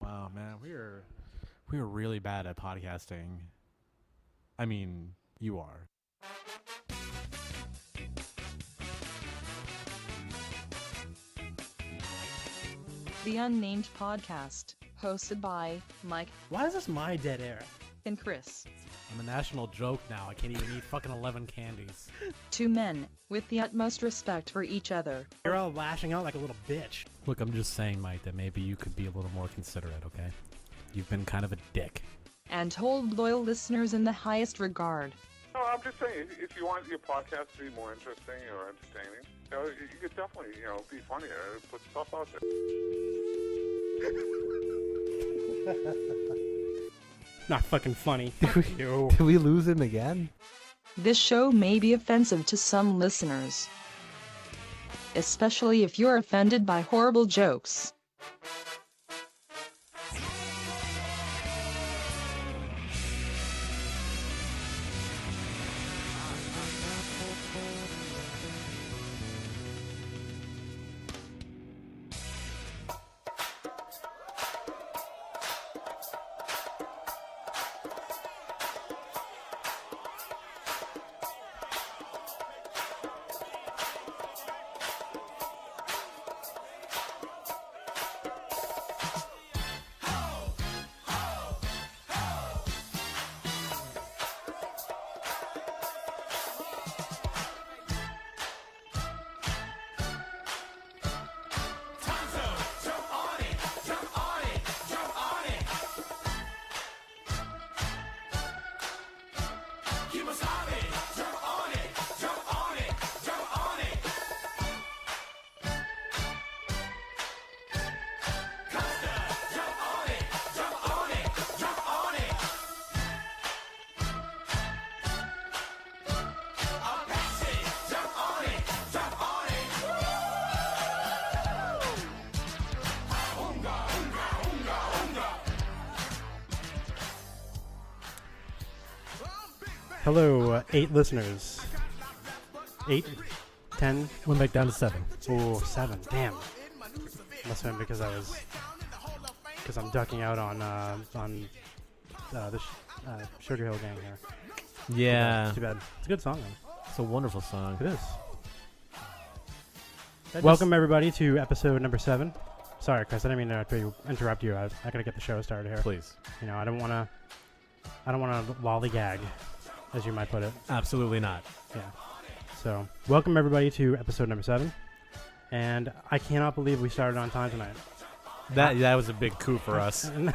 Wow, man, we are really bad at podcasting. I mean, you are. The Unnamed Podcast, hosted by Mike Why is this my dead air? and Chris. I'm a national joke now. I can't even eat fucking 11 candies. Two men with the utmost respect for each other. You're all lashing out like a little bitch. Look, I'm just saying, Mike, that maybe you could be a little more considerate, okay? You've been kind of a dick. And hold loyal listeners in the highest regard. No, I'm just saying, if you want your podcast to be more interesting or entertaining, you could definitely, be funnier, put stuff out there. Not fucking funny. Did we lose him again? This show may be offensive to some listeners, especially if you're offended by horrible jokes. Hello, 8 listeners. 8? 10? Went back down to 7. Oh, 7. Damn. Must have been because I'm ducking out on the Sugar Hill Gang here. Yeah. Too bad. It's a good song, though. It's a wonderful song. It is. Welcome, everybody, to episode number 7. Sorry, Chris, I didn't mean to interrupt you. I gotta get the show started here. Please. I don't want to lollygag, as you might put it. Absolutely not. Yeah. So, welcome everybody to episode number 7. And I cannot believe we started on time tonight. That was a big coup for us. And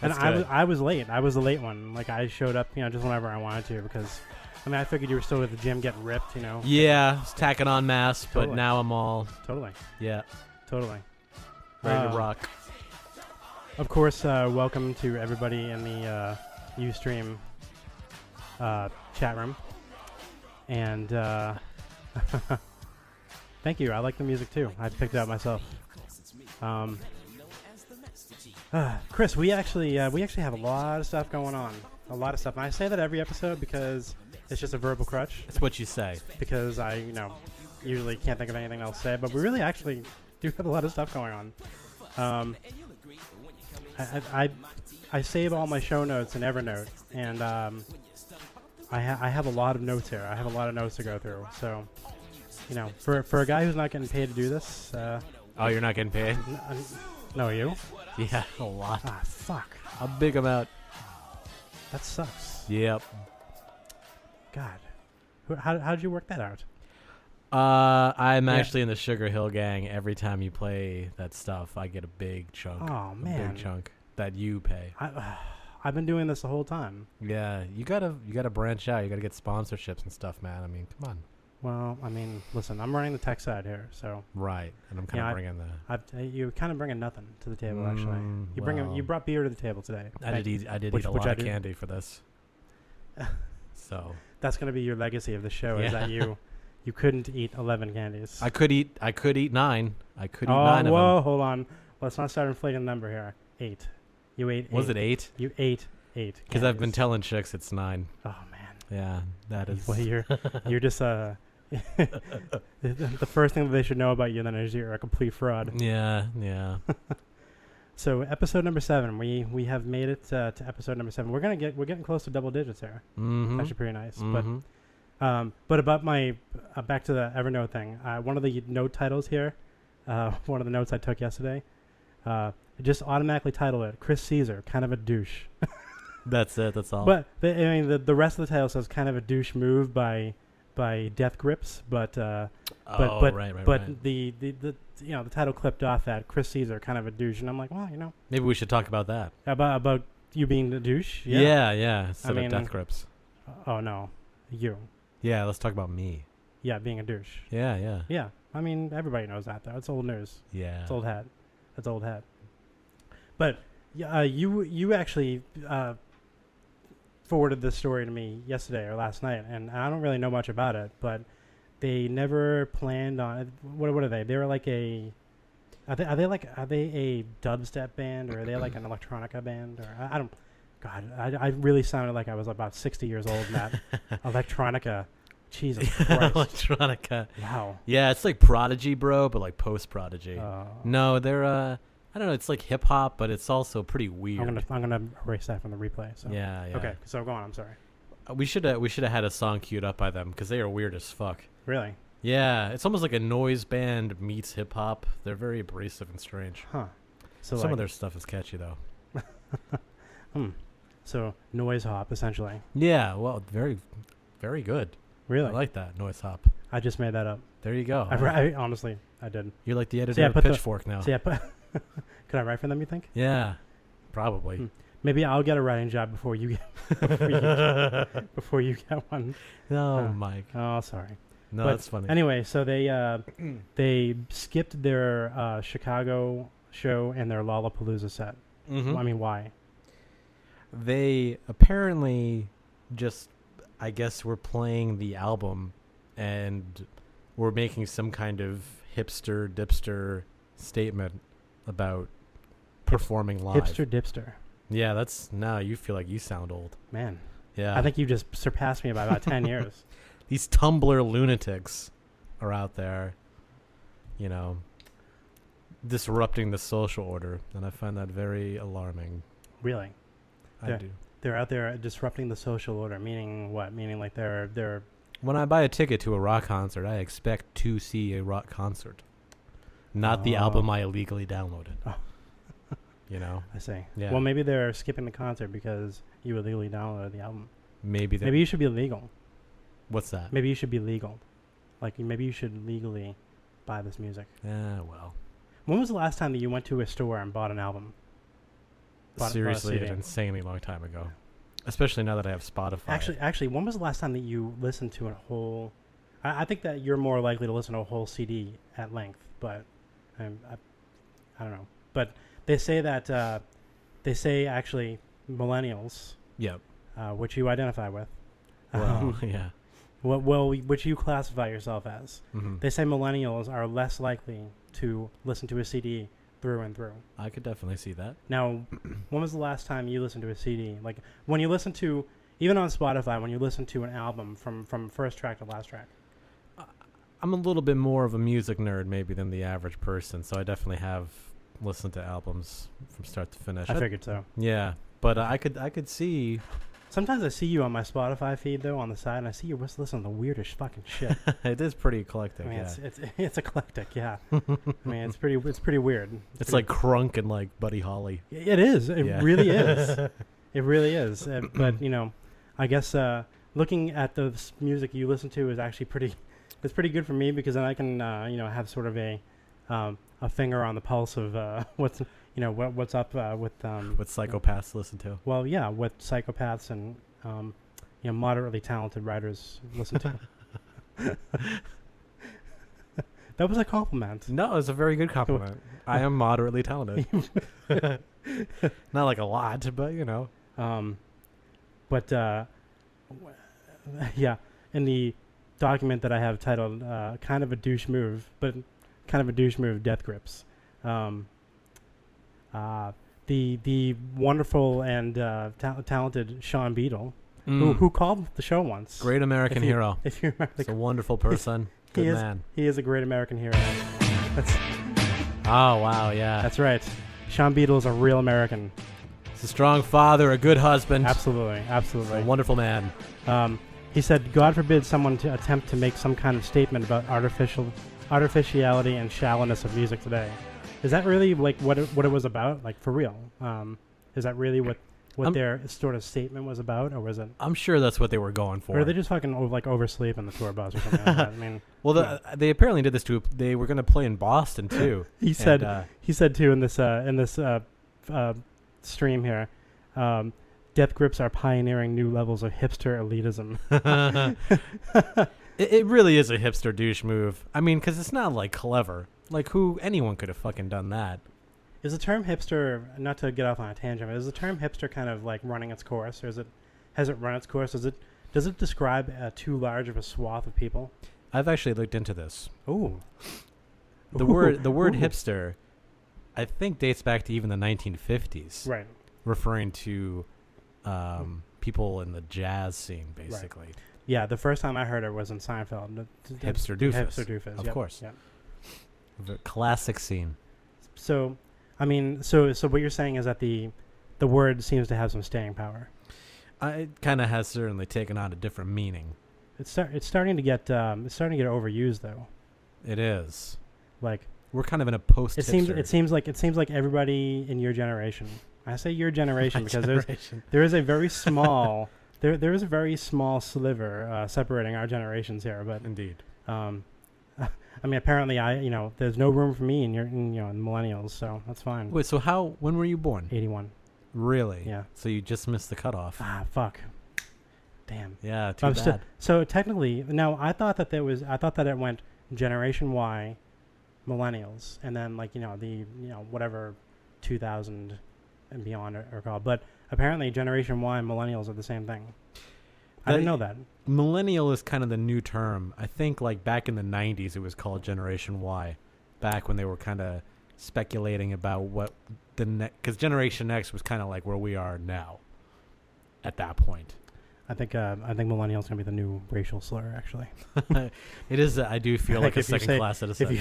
I was late. I was the late one. Like, I showed up, just whenever I wanted to, because I figured you were still at the gym getting ripped, Yeah, I was tacking on mass, Totally. but now I'm all Totally. ready to rock. Of course, welcome to everybody in the Ustream chat room. And thank you. I like the music too. I picked it out myself. Chris, we actually have a lot of stuff going on. A lot of stuff. And I say that every episode because it's just a verbal crutch. That's what you say. Because I, usually can't think of anything else to say. But we really actually do have a lot of stuff going on. I save all my show notes in Evernote, and I have a lot of notes here. I have a lot of notes to go through. So, for a guy who's not getting paid to do this. Oh, you're not getting paid? No, you? Yeah, a lot. Ah, fuck. A big amount. That sucks. Yep. God, how'd you work that out? I'm actually in the Sugar Hill Gang. Every time you play that stuff, I get a big chunk. Oh, man. A big chunk that you pay. I've been doing this the whole time. Yeah, you gotta branch out. You gotta get sponsorships and stuff, man. Come on. Well, listen, I'm running the tech side here, so Right, and I'm kind of bringing the. you kind of bringing nothing to the table, actually. You brought beer to the table today. I did eat a lot of candy for this. So that's gonna be your legacy of the show. Is that you couldn't eat 11 candies? I could eat 9. I could eat 9 of them. Whoa, hold on. Let's not start inflating the number here. 8. You ate 8. Was it 8? You ate 8. Because I've been telling chicks it's 9. Oh man. Yeah, that is. Well, you're just the first thing that they should know about you then is you're a complete fraud. Yeah. So episode number 7, we have made it to episode number 7. We're getting close to double digits there. Mm-hmm. Actually, pretty nice. Mm-hmm. But about my back to the Evernote thing. One of the note titles here, one of the notes I took yesterday, just automatically titled it "Chris Caesar, kind of a douche." That's it. That's all. But the rest of the title says "kind of a douche move" by Death Grips, but right. the title clipped off that Chris Caesar, kind of a douche, and I'm like, well, Maybe we should talk about that. about you being the douche. Yeah. Instead I of Death Grips. Oh no, you. Yeah, let's talk about me. Yeah, being a douche. Yeah. Yeah, I mean everybody knows that though. It's old news. Yeah. It's old hat. That's old hat. But you actually forwarded this story to me yesterday or last night, and I don't really know much about it, but they never planned on it. What are they? They were like a. Are they a dubstep band, or are they like an electronica band, or I don't. God, I really sounded like I was about 60 years old in that electronica. Jesus Christ. Electronica. Wow. Yeah, it's like Prodigy, bro, but like post Prodigy. No, they're I don't know. It's like hip hop, but it's also pretty weird. I'm gonna erase that from the replay. So. Yeah. Okay, so go on. I'm sorry. We should have had a song queued up by them because they are weird as fuck. Really? Yeah, it's almost like a noise band meets hip hop. They're very abrasive and strange. Huh. So some of their stuff is catchy though. So noise hop essentially. Yeah. Well, very, very good. Really? I like that noise hop. I just made that up. There you go. I honestly I did. You're like the editor of Pitchfork now. So yeah, could I write for them? You think? Yeah, probably. Maybe I'll get a writing job before you get before you get one. No, Mike. Oh, sorry. No, that's funny. Anyway, so they skipped their Chicago show and their Lollapalooza set. Mm-hmm. I mean, why? They apparently just, I guess, were playing the album and were making some kind of hipster dipster statement about performing live. Hipster dipster. Yeah, now you feel like you sound old. Man. Yeah. I think you just surpassed me by about 10 years. These Tumblr lunatics are out there, disrupting the social order, and I find that very alarming. Really? I do. They're out there disrupting the social order, meaning what? Meaning like they're When I buy a ticket to a rock concert, I expect to see a rock concert, not the album I illegally downloaded. Oh. I see. Yeah. Well, maybe they're skipping the concert because you illegally downloaded the album. Maybe you should be legal. What's that? Maybe you should be legal. Like, maybe you should legally buy this music. Yeah, well. When was the last time that you went to a store and bought an album? Seriously, an insanely long time ago. Especially now that I have Spotify. Actually, when was the last time that you listened to a whole... I think that you're more likely to listen to a whole CD at length, but I don't know. But they say that... actually, millennials... Yep. Which you identify with. Well, yeah. Which you classify yourself as. Mm-hmm. They say millennials are less likely to listen to a CD through and through. I could definitely see that. Now, when was the last time you listened to a CD? Like, when you listen to, even on Spotify, when you listen to an album from first track to last track? I'm a little bit more of a music nerd maybe than the average person, so I definitely have listened to albums from start to finish. I figured so. Yeah, but I could see... Sometimes I see you on my Spotify feed, though, on the side, and I see you listening to the weirdest fucking shit. It is pretty eclectic, I mean, yeah. it's eclectic, yeah. I mean, it's pretty weird. It's like Crunk and like Buddy Holly. It is. It really is. It really is. But I guess looking at the music you listen to is actually pretty good for me, because then I can have sort of a finger on the pulse of what's up with what psychopaths listen to. Well, yeah, what psychopaths and moderately talented writers listen to. That was a compliment. No, it was a very good compliment. I am moderately talented. Not like a lot, but But yeah, in the document that I have titled "Kind of a Douche Move," but kind of a douche move, Death Grips. The wonderful and talented Sean Beadle, who called the show once. Great American hero. If you remember, he's a wonderful person. Good man. He is a great American hero. Oh wow, yeah. That's right. Sean Beadle is a real American. He's a strong father, a good husband. Absolutely, absolutely. A wonderful man. He said, God forbid someone to attempt to make some kind of statement about artificiality and shallowness of music today. Is that really like what it was about? Like for real? Is that really what their sort of statement was about, or was it? I'm sure that's what they were going for. Or are they just fucking oversleep on the tour bus or something like that? I mean, well, they apparently did this they were going to play in Boston too. He said too in this stream here, Death Grips are pioneering new levels of hipster elitism. It really is a hipster douche move. I mean, because it's not like clever. Like anyone could have fucking done that. Is the term hipster, not to get off on a tangent, but is the term hipster kind of like running its course, or has it run its course? Does it describe too large of a swath of people? I've actually looked into this. Ooh. The word hipster, I think, dates back to even the 1950s. Right. Referring to people in the jazz scene, basically. Right. Yeah, the first time I heard it was in Seinfeld. Hipster doofus. Hipster doofus, of course. Yep. The classic scene. So, I mean, so what you're saying is that the word seems to have some staying power. It kind of has certainly taken on a different meaning. It's starting to get overused though. It is. Like we're kind of in a post. It seems like everybody in your generation. I say your generation because there is a very small there is a very small sliver separating our generations here. But indeed. I mean, apparently, there's no room for me in millennials, so that's fine. Wait, so when were you born? 81. Really? Yeah. So you just missed the cutoff. Ah, fuck. Damn. Yeah, too bad. So technically, no, I thought that it went Generation Y, millennials, and then whatever 2000 and beyond are called. But apparently, Generation Y and millennials are the same thing. I didn't know that. Millennial is kind of the new term. I think like back in the 90s it was called Generation Y, back when they were kind of speculating about what because Generation X was kind of like where we are now at that point. I think millennial is going to be the new racial slur, actually. It is. I do feel like a second-class citizen.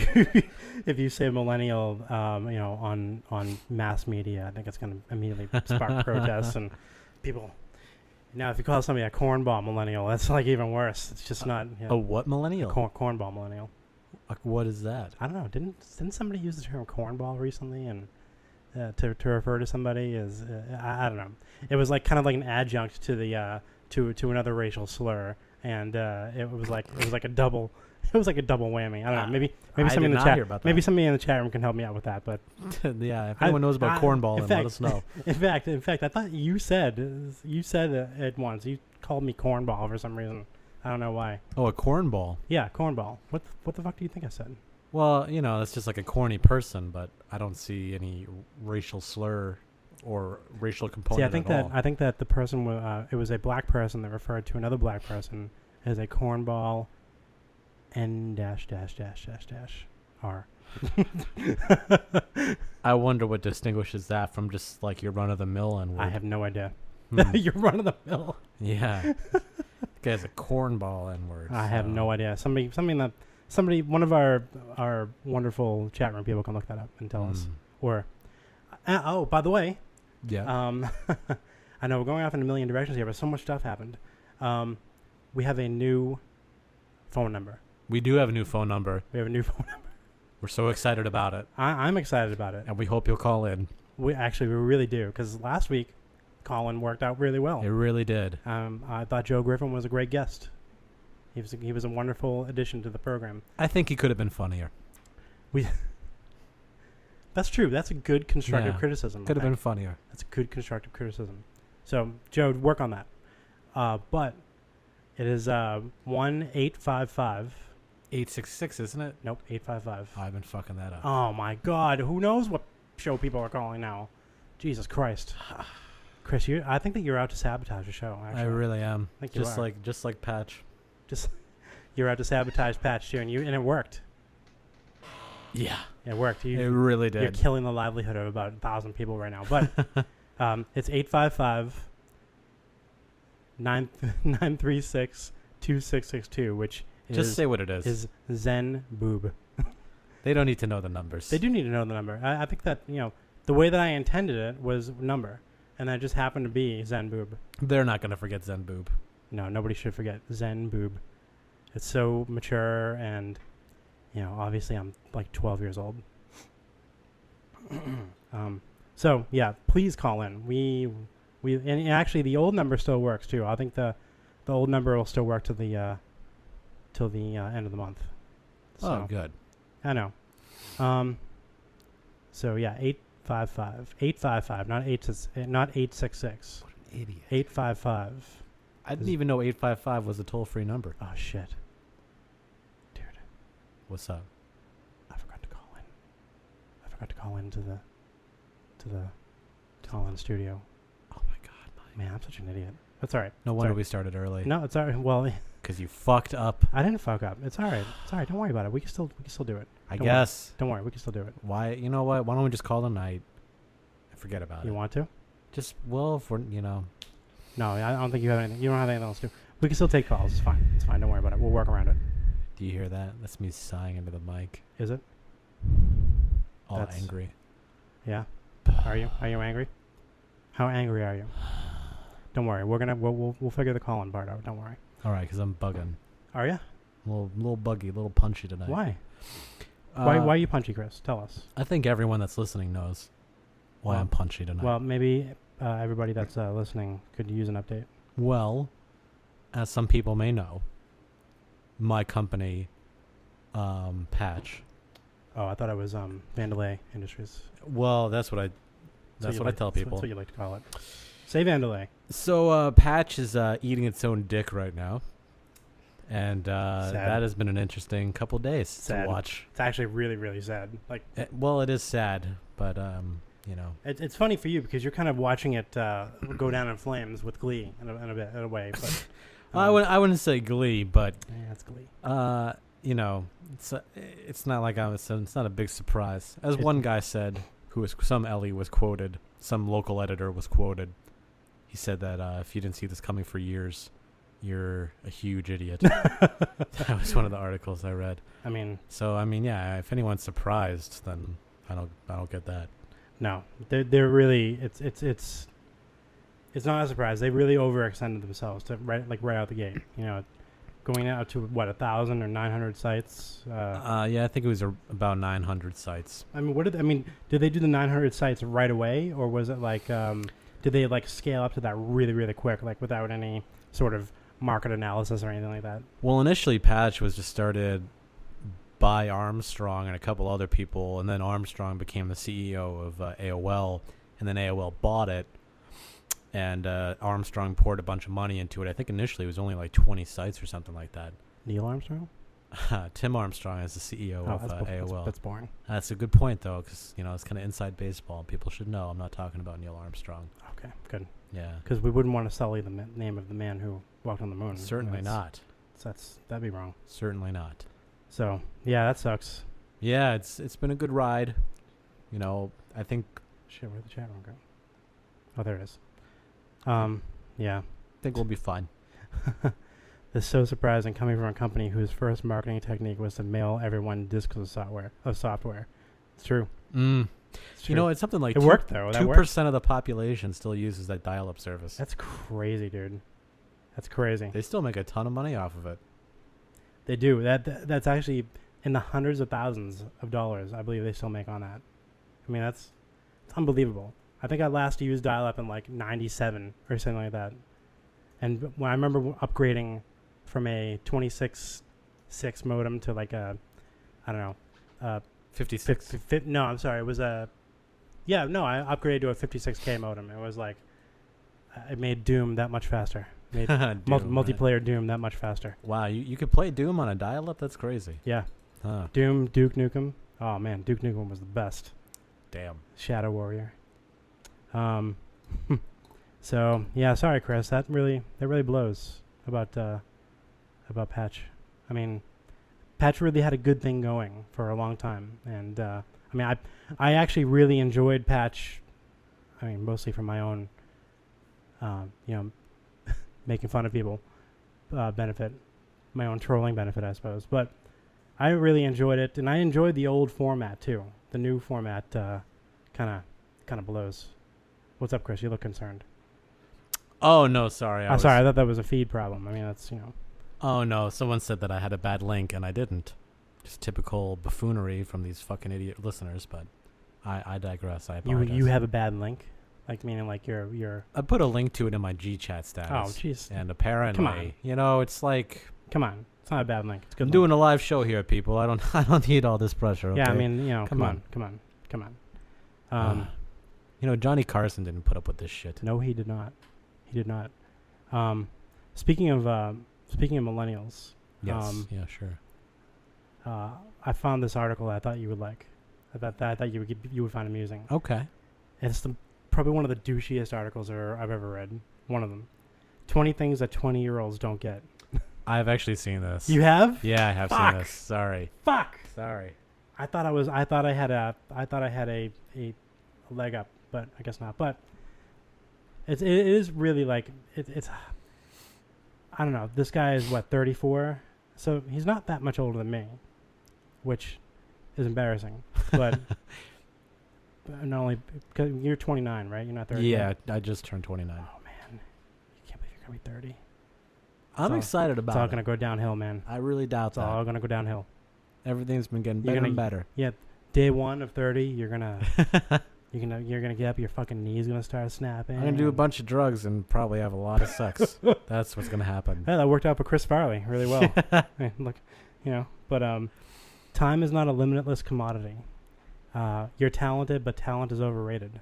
If you say millennial, on mass media, I think it's going to immediately spark protests and people. Now, if you call somebody a cornball millennial, that's like even worse. It's just not. A what millennial? Cornball millennial. What is that? I don't know. Didn't somebody use the term cornball recently and to refer to somebody as I don't know. It was like kind of like an adjunct to the to another racial slur, and it was like a double. It was like a double whammy. I don't know. Maybe somebody in the chat. Maybe somebody in the chat room can help me out with that. But yeah, if anyone knows about cornball, then let us know. In fact, I thought you said it once. You called me cornball for some reason. I don't know why. Oh, a cornball. Yeah, cornball. What the fuck do you think I said? Well, that's just like a corny person, but I don't see any racial slur or racial component at all. I think that the person it was a black person that referred to another black person as a cornball. N dash R. I wonder what distinguishes that from just like your run-of-the-mill N-word. I have no idea. Your run-of-the-mill. Yeah. This guy's a cornball N-word. I have no idea. One of our wonderful chat room people can look that up and tell us. Or, by the way, yeah. I know we're going off in a million directions here, but so much stuff happened. We have a new phone number. We do have a new phone number. We have a new phone number. We're so excited about it. I'm excited about it. And we hope you'll call in. We really do, because last week, call-in worked out really well. It really did. I thought Joe Griffin was a great guest. He was a wonderful addition to the program. I think he could have been funnier. That's true. That's a good constructive criticism. Could have been funnier. That's a good constructive criticism. So, Joe, work on that. But it is 1-855. 866, isn't it? Nope, 855. I've been fucking that up. Oh my God! Who knows what show people are calling now? Jesus Christ, Chris, I think that you're out to sabotage the show. Actually, I really am. I think just like Patch. You're out to sabotage Patch too, and it worked. Yeah, it worked. It really did. You're killing the livelihood of about 1,000 people right now. But it's 855 936 2662, which just say what it is. Is Zen Boob. They don't need to know the numbers. They do need to know the number. I think that the way that I intended it was number, and that just happened to be Zen Boob. They're not gonna forget Zen Boob. No, nobody should forget Zen Boob. It's so mature, and obviously I'm like 12 years old. So yeah, please call in. We and actually the old number still works too. I think the old number will still work till the end of the month. So, Oh, good. I know. So yeah, 855, not 866. What an idiot. 855. I didn't even know 855 was a toll-free number. Oh shit, dude! What's up? I forgot to call in. I forgot to call into the call-in studio. Oh my God, Mike. Man, I'm such an idiot. That's all right. No It's wonder all right. we started early. No, it's all right. Well, Because you fucked up. I didn't fuck up. It's all right. It's all right. Don't worry about it. We can still do it. I Don't worry. guess. Don't worry. We can still do it. Why? You know what? Why don't we just call tonight and forget about it? You want to? Just, well, if we're, No, I don't think you have anything. You don't have anything else to do. We can still take calls. It's fine. It's fine. Don't worry about it. We'll work around it. Do you hear that? That's me sighing into the mic. Is it? All That's- angry. Yeah. Are you? Are you angry? How angry are you? Don't worry. We'll figure the call-in part out. Don't worry. All right, because I'm bugging. Are you? A little buggy, a little punchy tonight. Why? Why are you punchy, Chris? Tell us. I think everyone that's listening knows why Well- I'm punchy tonight. Well, maybe everybody that's listening could use an update. Well, as some people may know, my company, Patch. Oh, I thought it was Vandalay Industries. Well, that's what I tell people. That's what you like to call it. Say Vandalay. So Patch is eating its own dick right now, and Sad. that has been an interesting couple days Sad. to watch. It's actually really, really sad. Like, Well, it is sad, but it's funny for you because you're kind of watching it go down in flames with glee in a way. But I wouldn't say glee, but yeah, it's glee. it's not like it's not a big surprise. As one guy said, some Ellie was quoted, some local editor was quoted. He said that if you didn't see this coming for years, you're a huge idiot. That was one of the articles I read. I mean, yeah. If anyone's surprised, then I don't get that. no, they're really it's not a surprise. They really overextended themselves to right out the gate. Going out to 1,000 or 900 sites. Yeah, I think it was about 900 sites. I mean, did they do the 900 sites right away, or was it like did they like scale up to that really, really quick, like without any sort of market analysis or anything like that? Well, initially Patch was just started by Armstrong and a couple other people, and then Armstrong became the CEO of AOL, and then AOL bought it, and Armstrong poured a bunch of money into it. I think initially it was only like 20 sites or something like that. Neil Armstrong? Tim Armstrong is the CEO of AOL. That's boring. That's a good point, though, because it's kind of inside baseball. People should know I'm not talking about Neil Armstrong. Okay, good. Yeah. Because we wouldn't want to sully the name of the man who walked on the moon. Certainly not. That'd be wrong. Certainly not. So yeah, that sucks. Yeah, it's been a good ride. I think Shit, where'd the chat room go? Oh, there it is. Yeah. we'll be fine. It's so surprising coming from a company whose first marketing technique was to mail everyone discs of software. It's true. It's true. It's something like It worked though. That 2% of the population still uses that dial-up service. That's crazy, dude. That's crazy. They still make a ton of money off of it. They do. That's actually in the hundreds of thousands of dollars. I believe they still make on that. I mean, it's unbelievable. I think I last used dial-up in like '97 or something like that. And when I remember upgrading from a 26.6 modem to like a, I don't know, 56. no, I'm sorry, it was I upgraded to a 56K modem. It was like, it made Doom that much faster. Made multiplayer Doom that much faster. Wow, you could play Doom on a dial-up? That's crazy. Yeah. Huh. Doom, Duke Nukem. Oh man, Duke Nukem was the best. Damn. Shadow Warrior. So yeah, sorry Chris, that really blows about Patch. I mean, Patch really had a good thing going for a long time, and I actually really enjoyed Patch. I mean, mostly for my own, making fun of people benefit, my own trolling benefit, I suppose. But I really enjoyed it, and I enjoyed the old format too. The new format kind of kind of blows. What's up, Chris? You look concerned. Oh no, sorry. I'm sorry. I thought that was a feed problem. I mean, that's Oh no, someone said that I had a bad link and I didn't. Just typical buffoonery from these fucking idiot listeners. But I digress. I apologize. You have a bad link, like meaning like you're. I put a link to it in my GChat status. Oh jeez. And apparently, it's like. Come on, it's not a bad link. It's a good. I'm doing a live show here, people. I don't need all this pressure. Okay? Yeah, I mean, come on. Johnny Carson didn't put up with this shit. No, he did not. He did not. Speaking of millennials. Yes. Yeah. Sure. I found this article that I thought you would like. I thought you would find amusing. Okay. It's probably one of the douchiest articles I've ever read. One of them. 20 things that 20-year-olds don't get. I've actually seen this. You have? Yeah, I have seen this. Sorry. Fuck. Sorry. I thought I had a leg up, but I guess not. But it is really like it's I don't know. This guy is 34, so he's not that much older than me, which is embarrassing. But not only because you're 29, right? You're not 30. Yeah, I just turned 29. Oh man, you can't believe you're gonna be 30. I'm excited about it. It's all gonna go downhill, man. I really doubt It's that. all gonna go downhill. Everything's been getting better and better. Yeah, day 1 of 30, you're gonna get up, your fucking knees gonna start snapping. I'm gonna do a bunch of drugs and probably have a lot of sex. That's what's gonna happen. Yeah, that worked out for Chris Farley really well. Hey, look, but time is not a limitless commodity. You're talented, but talent is overrated.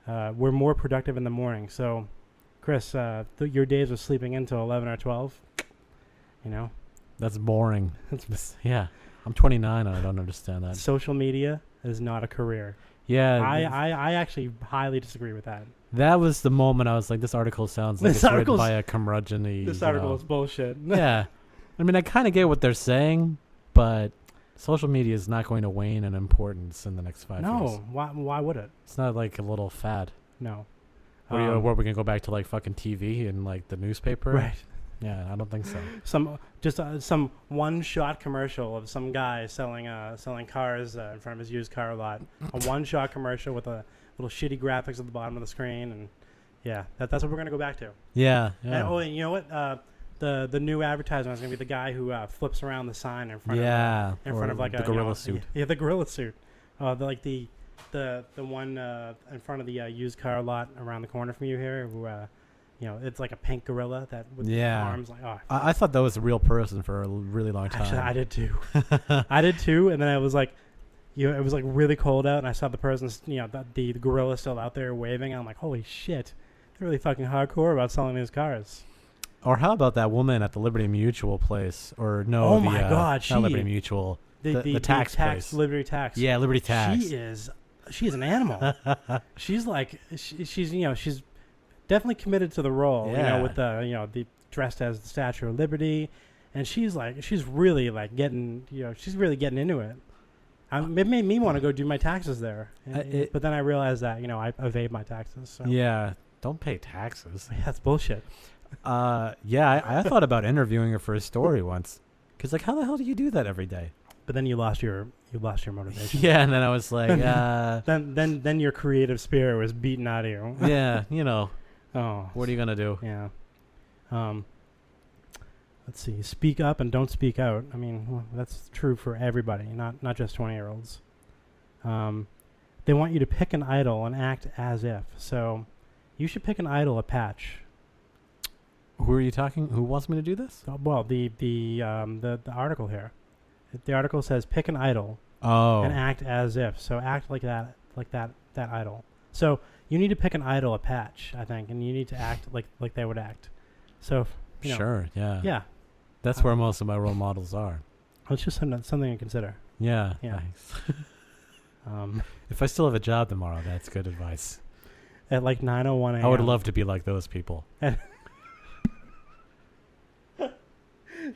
We're more productive in the morning. So, Chris, your days of sleeping until 11 or 12, That's boring. Yeah. I'm 29 and I don't understand that. Social media is not a career. Yeah. I actually highly disagree with that. That was the moment I was like, this article sounds like it's written by a curmudgeon-y. This article is bullshit. Yeah. I mean, I kind of get what they're saying, but social media is not going to wane in importance in the next 5 years. No. Why would it? It's not like a little fad. No. Where we're going to go back to like fucking TV and like the newspaper. Right. Yeah, I don't think so. Some one-shot commercial of some guy selling cars in front of his used car lot. A one-shot commercial with a little shitty graphics at the bottom of the screen, and yeah, that's what we're gonna go back to. Yeah. And you know what? The new advertisement is gonna be the guy who flips around the sign in front of like the gorilla suit. Yeah, the gorilla suit. The one in front of the used car lot around the corner from you here, who it's like a pink gorilla that with arms like. Oh, I thought that was a real person for a really long time. Actually, I did too. I did too, and then I was like, it was like really cold out, and I saw the person, the gorilla still out there waving. And I'm like, holy shit, they're really fucking hardcore about selling these cars. Or how about that woman at the Liberty Mutual place? Or no, oh my God, not Liberty Mutual, the tax place. Liberty Tax. Yeah, Liberty Tax. She is an animal. She's like she's definitely committed to the role. Yeah. With the dressed as the Statue of Liberty, and she's really getting into it. It made me want to go do my taxes there, but then I realized that I evade my taxes. So. Yeah, don't pay taxes. Yeah, that's bullshit. I thought about interviewing her for a story once, because like, how the hell do you do that every day? But then you lost your motivation. Yeah, and then I was like, then your creative spirit was beaten out of you. Yeah, Oh, what are you gonna do? Yeah. Let's see. Speak up and don't speak out. I mean, that's true for everybody, not just 20-year-olds. They want you to pick an idol and act as if. So, you should pick an idol, a patch. Who are you talking? Who wants me to do this? Well, the article here. The article says pick an idol. Oh. And act as if. So act like that idol. So you need to pick an idol, a patch, I think, and you need to act like they would act. So sure, yeah. Yeah. That's where most of my role models are. It's just something to consider. Yeah. Yeah. Nice. If I still have a job tomorrow, that's good advice. At like 9:01 a.m. I would love to be like those people.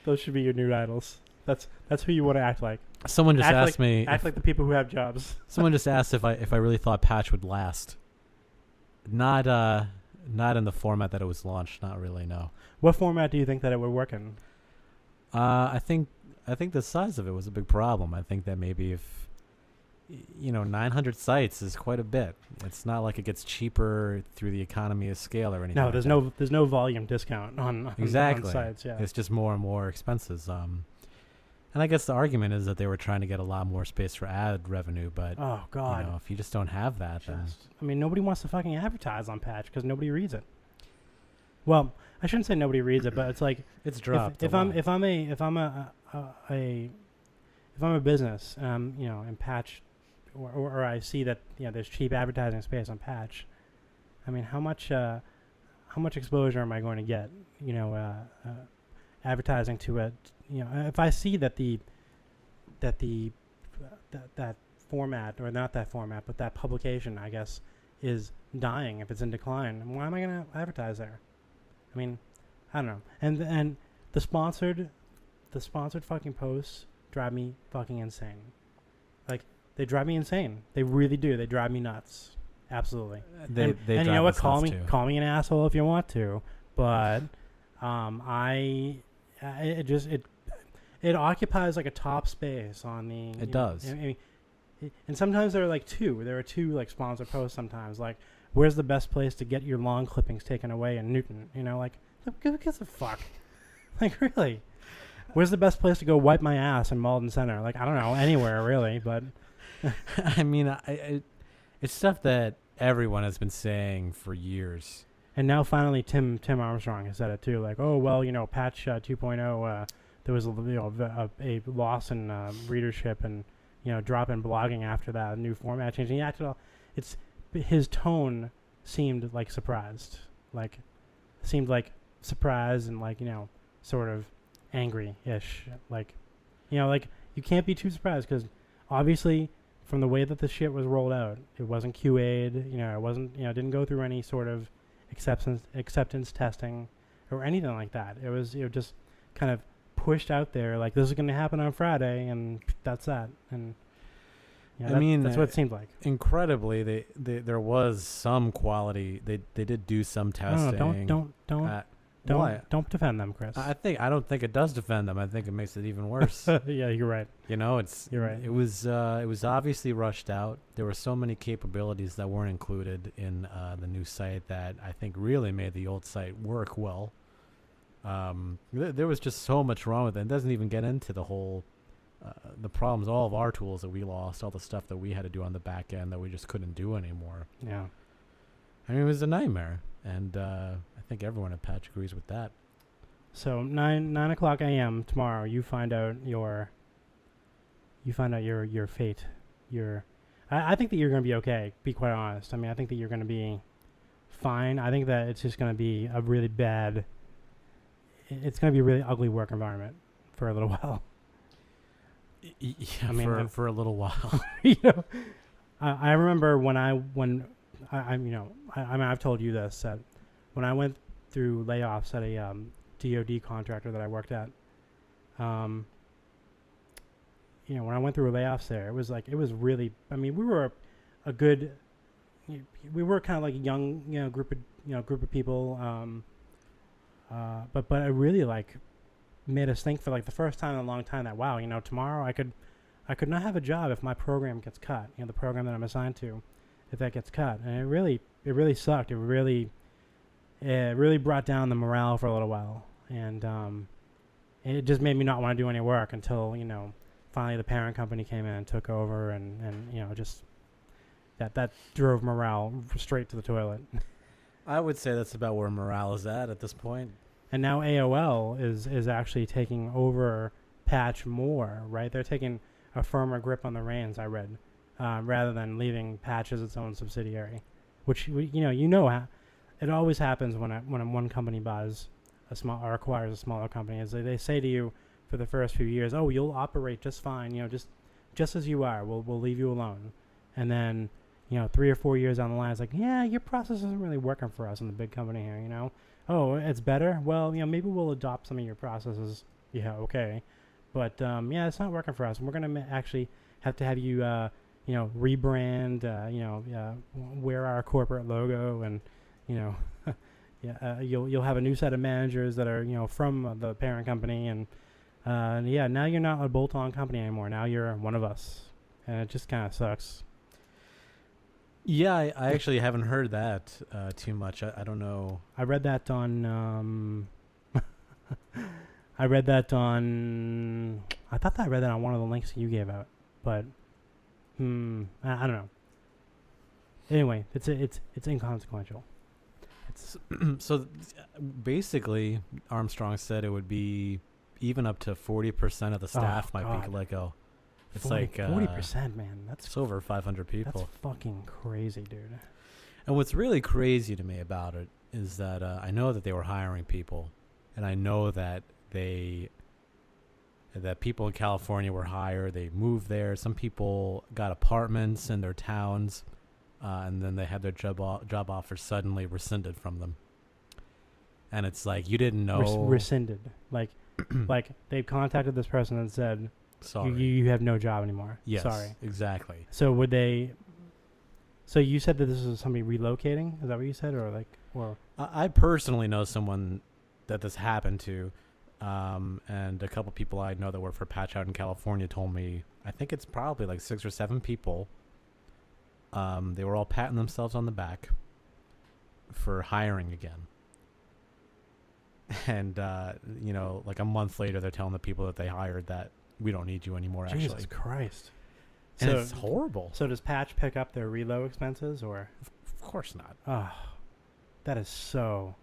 Those should be your new idols. That's who you want to act like. Someone just asked me. Act like the people who have jobs. Someone just asked if I really thought Patch would last. Not in the format that it was launched. Not really. No. What format do you think that it would work in? I think the size of it was a big problem. I think that maybe 900 sites is quite a bit. It's not like it gets cheaper through the economy of scale or anything. No, like there's that. there's no volume discount on Exactly. on sites. Yeah. It's just more and more expenses. And I guess the argument is that they were trying to get a lot more space for ad revenue, but Oh God. if you just don't have that, then I mean, nobody wants to fucking advertise on Patch because nobody reads it. Well, I shouldn't say nobody reads it, but it's like it's dropped. if I'm a business, in Patch, or I see that there's cheap advertising space on Patch. I mean, how much exposure am I going to get? Advertising to it. If I see that that format, or not that format, but that publication, I guess, is dying, if it's in decline, why am I going to advertise there? I mean, I don't know. And the sponsored fucking posts drive me fucking insane. Like, they drive me insane. They really do. They drive me nuts. Absolutely. They and you know what? drive us nuts Call me an asshole if you want to, but it occupies like a top space on the. It does. And sometimes there are like two. There are two like sponsor posts sometimes. Like, where's the best place to get your lawn where's taken away in Newton? Like, who gives a fuck? Like, really? Where's the best place to go wipe my ass in Malden Center? Like, I don't know, anywhere really, but. I mean, it's stuff that everyone has been saying for years. And now finally Tim Armstrong has said it too. Like, oh, well, Patch 2.0, there was a loss in readership and, drop in blogging after that, new format change. And he acted his tone seemed like surprised. Seemed like surprised and like, sort of angry-ish. Like, you can't be too surprised because obviously from the way that the shit was rolled out, it wasn't QA'd, it wasn't, didn't go through any sort of acceptance testing or anything like that. It was just kind of pushed out there like this is going to happen on Friday and that's that. And that's what it seemed like. Incredibly, there was some quality. They did do some testing. Don't defend them, Chris. I don't think it does defend them. I think it makes it even worse. Yeah, you're right. You're right. It was obviously rushed out. There were so many capabilities that weren't included in the new site that I think really made the old site work well. There was just so much wrong with it. It doesn't even get into the whole the problems, all of our tools that we lost, all the stuff that we had to do on the back end that we just couldn't do anymore. Yeah. I mean, it was a nightmare, and I think everyone at Patch agrees with that. So 9 o'clock a.m. tomorrow, you find out your fate. I think that you're going to be okay. Be quite honest. I mean, I think that you're going to be fine. I think that it's just going to be a really bad. It's going to be a really ugly work environment for a little while. Yeah, I mean, for a little while. I remember when I've told you this, that when I went through layoffs at a DoD contractor that I worked at, when I went through layoffs there, it was really. I mean, we were kind of like a young group of people, but it really made us think for the first time in a long time that wow, tomorrow I could not have a job if my program gets cut. The program that I'm assigned to, if that gets cut, and it really sucked. It really brought down the morale for a little while, and it just made me not want to do any work until finally the parent company came in and took over, and just that drove morale straight to the toilet. I would say that's about where morale is at this point. And now AOL is actually taking over Patch more, right? They're taking a firmer grip on the reins, I read, rather than leaving Patch as its own subsidiary, which how it always happens when one company buys or acquires a smaller company. Is they say to you for the first few years, oh, you'll operate just fine, just as you are. We'll leave you alone, and then 3 or 4 years down the line, it's like, yeah, your process isn't really working for us in the big company here, Oh, it's better? Well, maybe we'll adopt some of your processes. Yeah, okay. But, yeah, it's not working for us. And we're going to actually have to have you, rebrand, wear our corporate logo. And, you'll have a new set of managers that are, from the parent company. And, yeah, now you're not a bolt-on company anymore. Now you're one of us. and it just kind of sucks. Yeah, I actually haven't heard that too much. I don't know. I read that on. I read that on. I thought that I read that on one of the links that you gave out, but I don't know. Anyway, it's inconsequential. It's So basically, Armstrong said it would be even up to 40% of the staff might be let go. It's 40%, man. It's over 500 people. That's fucking crazy, dude. And what's really crazy to me about it is that I know that they were hiring people, and I know that that people in California were hired. They moved there. Some people got apartments in their towns, and then they had their job offers suddenly rescinded from them. And it's like, you didn't know. Rescinded. Like they contacted this person and said, sorry, you have no job anymore. Yes, sorry. Exactly. So would they? So you said that this was somebody relocating? Is that what you said, or? I personally know someone that this happened to, and a couple people I know that work for Patch out in California told me, I think it's probably like 6 or 7 people. They were all patting themselves on the back for hiring again. And, like a month later, they're telling the people that they hired that we don't need you anymore, actually. Jesus Christ. And So it's horrible. So does Patch pick up their reload expenses, or? Of course not. Oh, that is so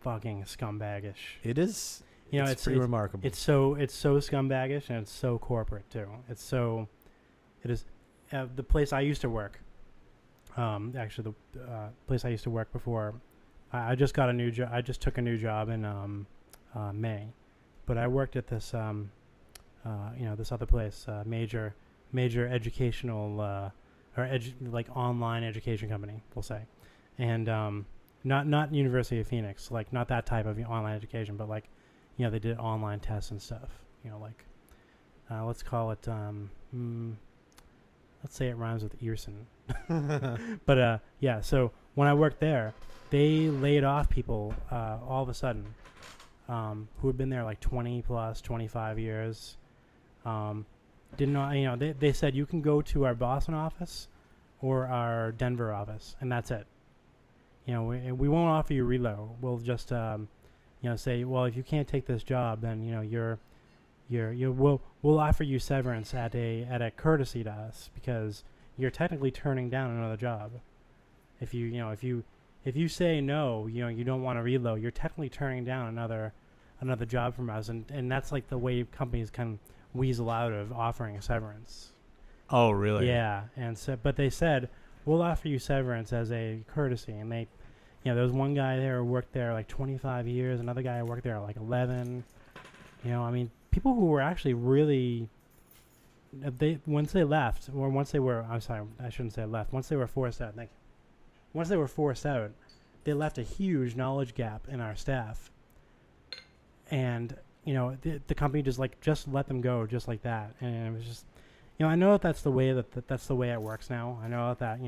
fucking scumbaggish. It is. It's pretty remarkable. It's so scumbaggish, and it's so corporate too. It is the place I used to work. Actually, the place I used to work before, I just got a new job. I just took a new job in May, but I worked at this this other place, major educational like online education company, we'll say, and not University of Phoenix, like not that type of online education, but like, they did online tests and stuff, like let's call it let's say it rhymes with Earson. But yeah, so when I worked there, they laid off people all of a sudden who had been there like 20 plus 25 years. Didn't know, they said you can go to our Boston office or our Denver office, and that's it. We won't offer you reload. We'll just say, well, if you can't take this job, then we'll offer you severance at a courtesy to us, because you're technically turning down another job. If you say no, you don't want to reload, you're technically turning down another job from us, and that's like the way companies can weasel out of offering a severance. Oh, really? Yeah, and so, but they said, we'll offer you severance as a courtesy, and they, there was one guy there who worked there like 25 years, another guy who worked there like 11. People who were actually really, once they left, or once they were, I'm sorry, I shouldn't say left, once they were forced out, they left a huge knowledge gap in our staff. And, the company just let them go just like that. And it was just, I know that's the way that's the way it works now. I know that,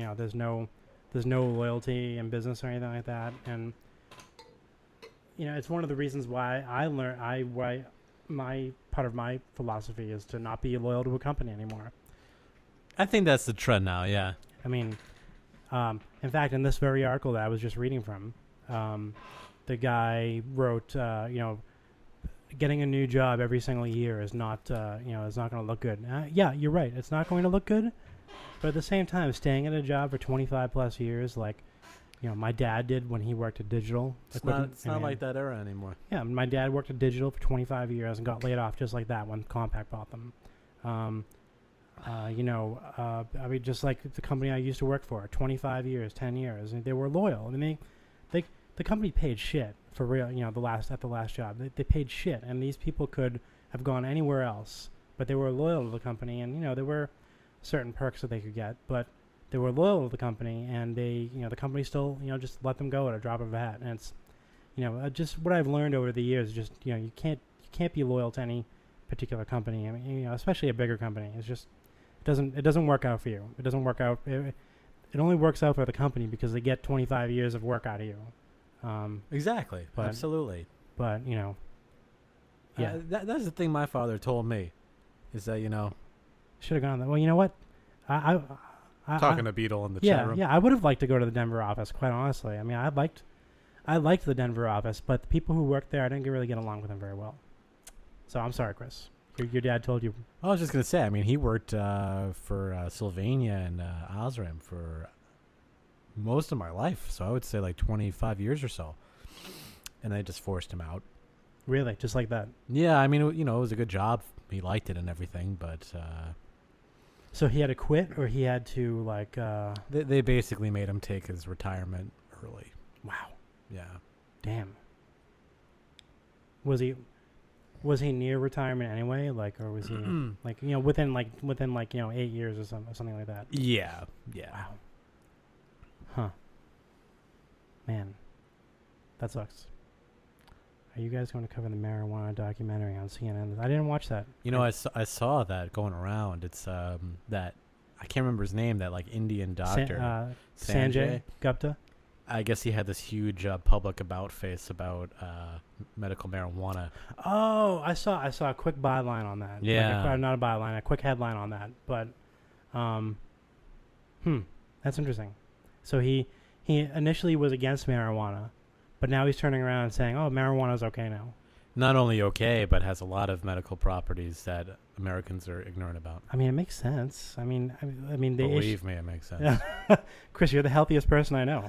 there's no loyalty in business or anything like that. And, it's one of the reasons why my part of my philosophy is to not be loyal to a company anymore. I think that's the trend now, yeah. In fact, in this very article that I was just reading from, the guy wrote, getting a new job every single year is not going to look good. Yeah, you're right. It's not going to look good. But at the same time, staying at a job for 25 plus years, like, my dad did when he worked at Digital. It's not like that era anymore. Yeah, my dad worked at Digital for 25 years and got laid off just like that when Compaq bought them. Just like the company I used to work for, 25 years, 10 years, and they were loyal. The company paid shit for real. At the last job, they paid shit, and these people could have gone anywhere else, but they were loyal to the company, and there were certain perks that they could get, but they were loyal to the company, and they, the company still, just let them go at a drop of a hat. And it's, just what I've learned over the years, just, you can't be loyal to any particular company. Especially a bigger company. It's just, it doesn't work out for you. It doesn't work out. It only works out for the company because they get 25 years of work out of you. Exactly. Absolutely. But, yeah. That's the thing my father told me, is that, should have gone there. Well, you know what? Talking to Beetle in the yeah, chat room. yeah. I would have liked to go to the Denver office, quite honestly. I mean, I liked the Denver office, but the people who worked there, I didn't really get along with them very well. So I'm sorry, Chris. Your dad told you. I was just gonna say. I mean, he worked for Sylvania and Osram for most of my life, so I would say like 25 years or so, and they just forced him out. Really, just like that. Yeah, I mean, it was a good job. He liked it and everything, but so he had to quit, or he had to like. They basically made him take his retirement early. Wow. Yeah. Damn. Was he near retirement anyway? Like, or was he like within 8 years or something like that? Yeah. Yeah. Wow. Huh. Man, that sucks. Are you guys going to cover the marijuana documentary on CNN? I didn't watch that. I saw that going around. It's that I can't remember his name. That like Indian doctor, Sanjay Gupta. I guess he had this huge public about face about medical marijuana. Oh, I saw a quick byline on that. Yeah, like not a byline, a quick headline on that. But, that's interesting. So he initially was against marijuana, but now he's turning around and saying, "Oh, marijuana is okay now." Not only okay, but has a lot of medical properties that Americans are ignorant about. I mean, it makes sense. I mean, they believe me, it makes sense. Chris, you're the healthiest person I know.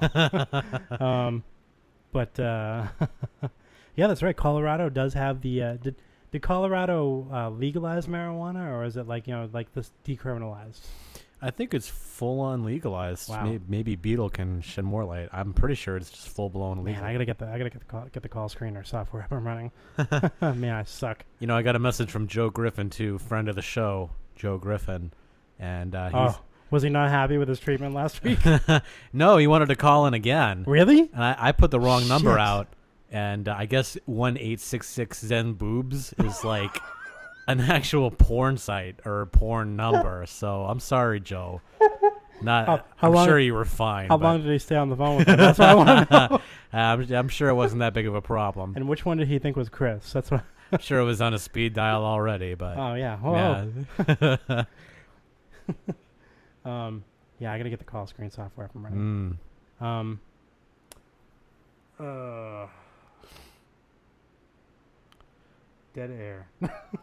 But yeah, that's right. Colorado does have the. Did Colorado legalize marijuana, or is it like this decriminalized? I think it's full on legalized. Wow. Maybe Beetle can shed more light. I'm pretty sure it's just full blown legal. Man, I gotta get the call screener software up and running. Man, I suck. I got a message from Joe Griffin too, friend of the show, Joe Griffin, and was he not happy with his treatment last week? No, he wanted to call in again. Really? And I put the wrong number out, and I guess 1-866 Zen Boobs is like an actual porn site or porn number. So I'm sorry, Joe. I'm sure you were fine. How long did he stay on the phone with him? That's what I want to know. I'm sure it wasn't that big of a problem. And which one did he think was Chris? That's what. I'm sure it was on a speed dial already, but oh yeah. Yeah. Yeah, I gotta get the call screen software up and running. Dead air.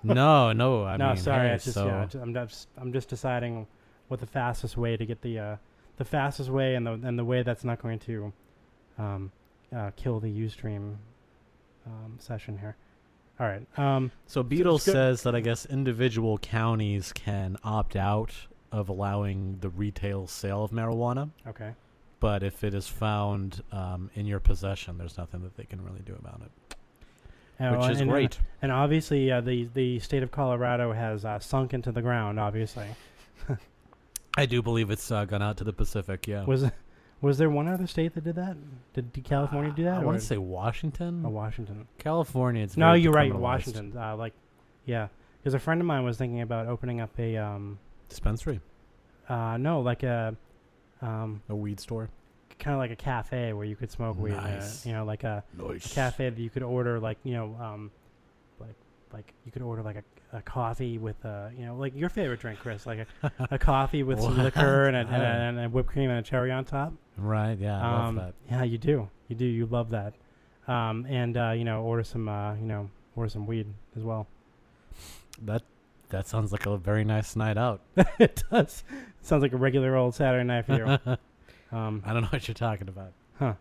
No. I mean, sorry. hey, It's just, I'm just deciding what the fastest way to get the fastest way and the way that's not going to kill the Ustream session here. All right. So Beetle says that I guess individual counties can opt out of allowing the retail sale of marijuana. Okay. But if it is found in your possession, there's nothing that they can really do about it. Which is great. And obviously, the state of Colorado has sunk into the ground, obviously. I do believe it's gone out to the Pacific, yeah. Was there one other state that did that? Did California do that? I want to say Washington. Oh, Washington. California, it's no, very you're right. decriminalized. Washington. Yeah. Because a friend of mine was thinking about opening up a... dispensary? No, like a weed store? Kind of like a cafe where you could smoke weed. Nice. Like a cafe that you could order, like you could order like a coffee with like your favorite drink, Chris, like a coffee with some liquor and a whipped cream and a cherry on top. Right. Yeah. I love that. Yeah, you do. You love that. And order some weed as well. That sounds like a very nice night out. It does. It sounds like a regular old Saturday night for you. I don't know what you're talking about. Huh.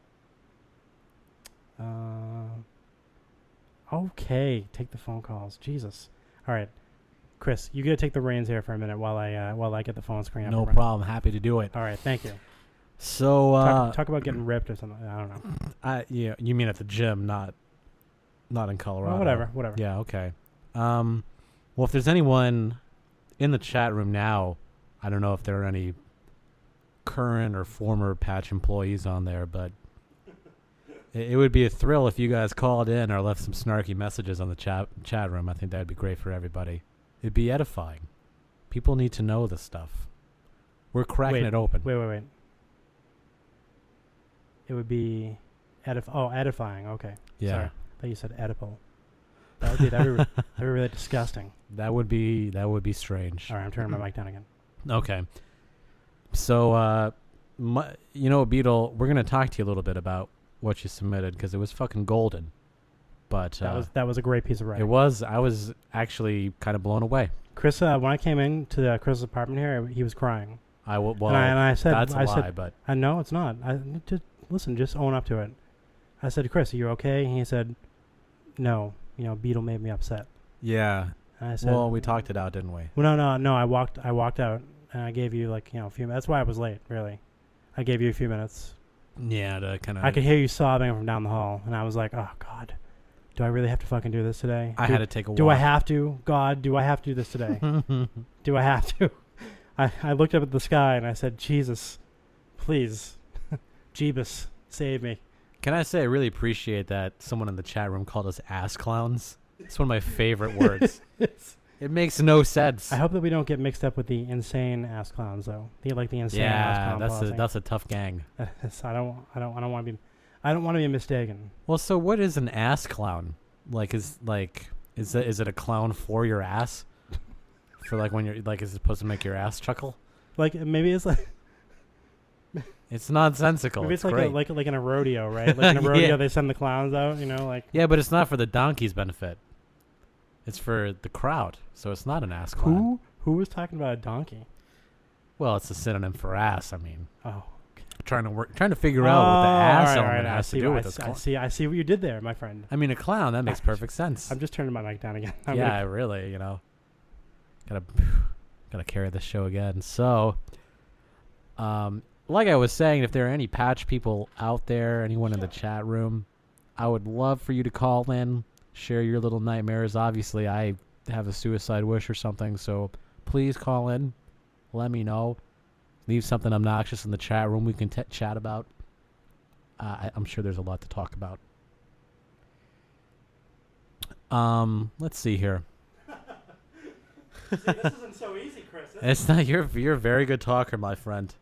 Okay, take the phone calls. Jesus. All right, Chris, you gotta take the reins here for a minute while I get the phone screen up. No problem. Happy to do it. All right, thank you. So talk about getting ripped or something. I don't know. Yeah, you mean at the gym, not in Colorado. Well, whatever. Yeah. Okay. Well, if there's anyone in the chat room now, I don't know if there are any current or former Patch employees on there, but it would be a thrill if you guys called in or left some snarky messages on the chat room. I think that would be great for everybody. It'd be edifying. People need to know this stuff. We're cracking it open. Wait. It would be edifying. Okay. Yeah. Sorry. I thought you said edible. That would be really disgusting. That would be strange. All right, I'm turning my mic down again. Okay. So, Beetle, we're gonna talk to you a little bit about what you submitted because it was fucking golden. But that was a great piece of writing. it was. I was actually kind of blown away. Chris, when I came into Chris's apartment here, he was crying. Well, and I said, that's a I lie, said, but I know it's not. Just own up to it. I said, Chris, are you okay? And he said, no. Beetle made me upset. yeah. And I said, Well, we talked it out, didn't we? well, no. I walked out, and I gave you a few minutes. That's why I was late. Really, I gave you a few minutes. Yeah, to kind of. I could hear you sobbing from down the hall, and I was like, oh God, do I really have to fucking do this today? I had to take a walk. Do I have to? God, do I have to do this today? Do I have to? I looked up at the sky and I said, Jesus, please, Jeebus, save me. Can I say I really appreciate that someone in the chat room called us ass clowns? It's one of my favorite words. It makes no sense. I hope that we don't get mixed up with the insane ass clowns, though. The insane ass clown. That's a tough gang. I don't want to be mistaken. Well, so what is an ass clown? Is it a clown for your ass? For when you're is it supposed to make your ass chuckle? Maybe it's like it's nonsensical. Maybe it's great. like in a rodeo, right? Like in a rodeo, Yeah. They send the clowns out, Yeah, but it's not for the donkey's benefit. It's for the crowd, so it's not an ass clown. Who was talking about a donkey? Well, it's a synonym for ass. I mean, trying to figure out what the ass element has to do with this. I see what you did there, my friend. I mean, a clown, that makes perfect sense. I'm just turning my mic down again. Really, gotta carry the show again. So, like I was saying, if there are any patch people out there, anyone in the chat room, I would love for you to call in, share your little nightmares. Obviously, I have a suicide wish or something, so please call in. Let me know. Leave something obnoxious in the chat room we can chat about. I'm sure there's a lot to talk about. Let's see here. See, this isn't so easy, Chris. It's not. You're a very good talker, my friend.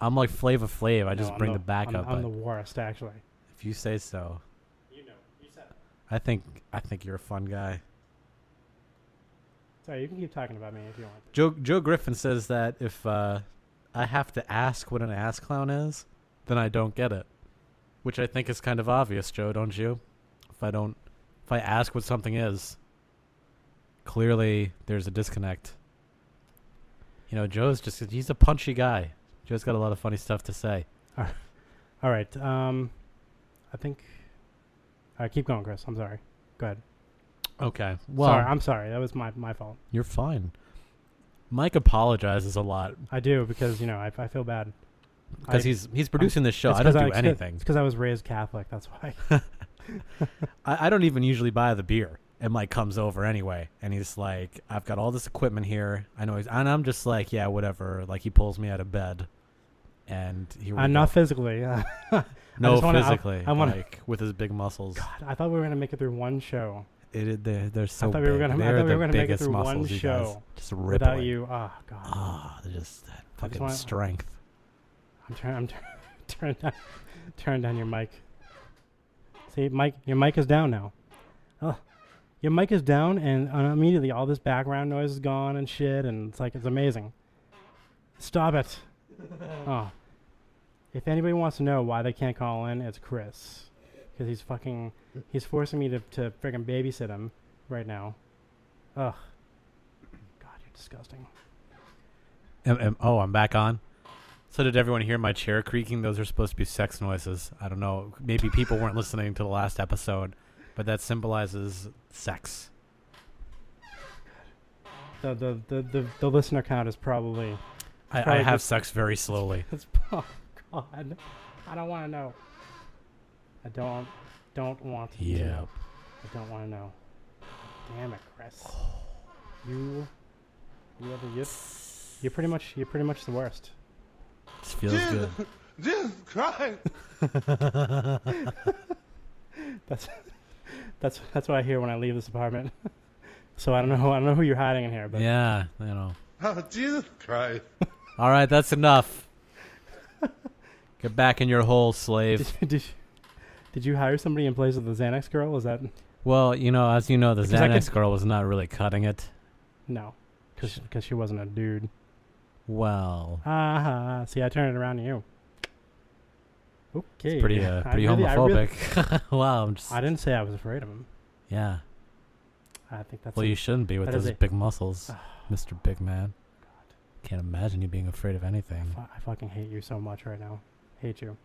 I'm like Flava Flav. I just bring the backup. I'm the worst, actually. If you say so. You said it. I think you're a fun guy. Sorry, you can keep talking about me if you want. Joe Griffin says that if I have to ask what an ass clown is, then I don't get it, which I think is kind of obvious, Joe. Don't you? If I ask what something is, clearly there's a disconnect. He's a punchy guy. Joe's got a lot of funny stuff to say. All right. I think. All right, keep going, Chris. I'm sorry. Go ahead. Okay. Well, I'm sorry. That was my fault. You're fine. Mike apologizes a lot. I do because I feel bad. Because he's producing this show. I don't do anything. It's because I was raised Catholic. That's why. I don't even usually buy the beer. And Mike comes over anyway, and he's like, "I've got all this equipment here. I know." And I'm just like, "Yeah, whatever." Like he pulls me out of bed, and not physically. No, physically. I want with his big muscles. God, I thought we were gonna make it through one show. They're so. I thought we were gonna make it through one muscles, show just without you. Oh God. Oh, just that fucking strength. I'm turn down your mic. See, Mike, your mic is down now. Oh. Your mic is down, and immediately all this background noise is gone and shit, and it's amazing. Stop it. Oh. If anybody wants to know why they can't call in, it's Chris. Because he's forcing me to friggin' babysit him right now. Ugh. God, you're disgusting. I'm back on. So did everyone hear my chair creaking? Those are supposed to be sex noises. I don't know. Maybe people weren't listening to the last episode. But that symbolizes sex. The listener count is probably. I have sex very slowly. Oh God, I don't want to know. I don't want to. Yeah. Know. I don't want to know. Damn it, Chris. You're pretty much the worst. This feels good. Jesus Christ. That's what I hear when I leave this apartment. So I don't know who you're hiding in here, but yeah, Oh, Jesus Christ! All right, that's enough. Get back in your hole, slave. Did you hire somebody in place of the Xanax girl? Was that? Well, as you know, the Xanax girl was not really cutting it. No, because she wasn't a dude. Well, See, I turned it around to you. Okay. it's pretty homophobic. Wow, I didn't say I was afraid of him. yeah. I think that's. Well, you shouldn't be with that is those a- big muscles, Mr. Big Man. Can't imagine you being afraid of anything. I fucking hate you so much right now. Hate you.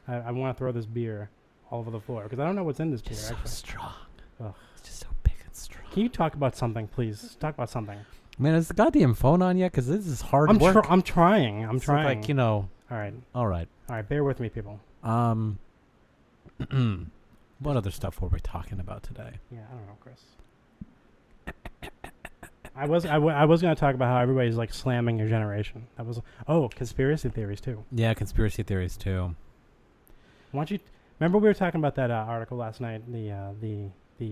I want to throw this beer all over the floor because I don't know what's in this beer. Just so Actually, strong. Ugh. It's just so big and strong. can you talk about something, please? Talk about something. Man, is the goddamn phone on yet? Because this is hard I'm work. I'm trying. I'm It's trying. Like, you know. All right. All right. Bear with me, people. What other stuff were we talking about today? Yeah, I don't know, Chris. I was going to talk about how everybody's like slamming your generation. That was conspiracy theories too. Yeah, conspiracy theories too. Why don't you remember we were talking about that article last night? The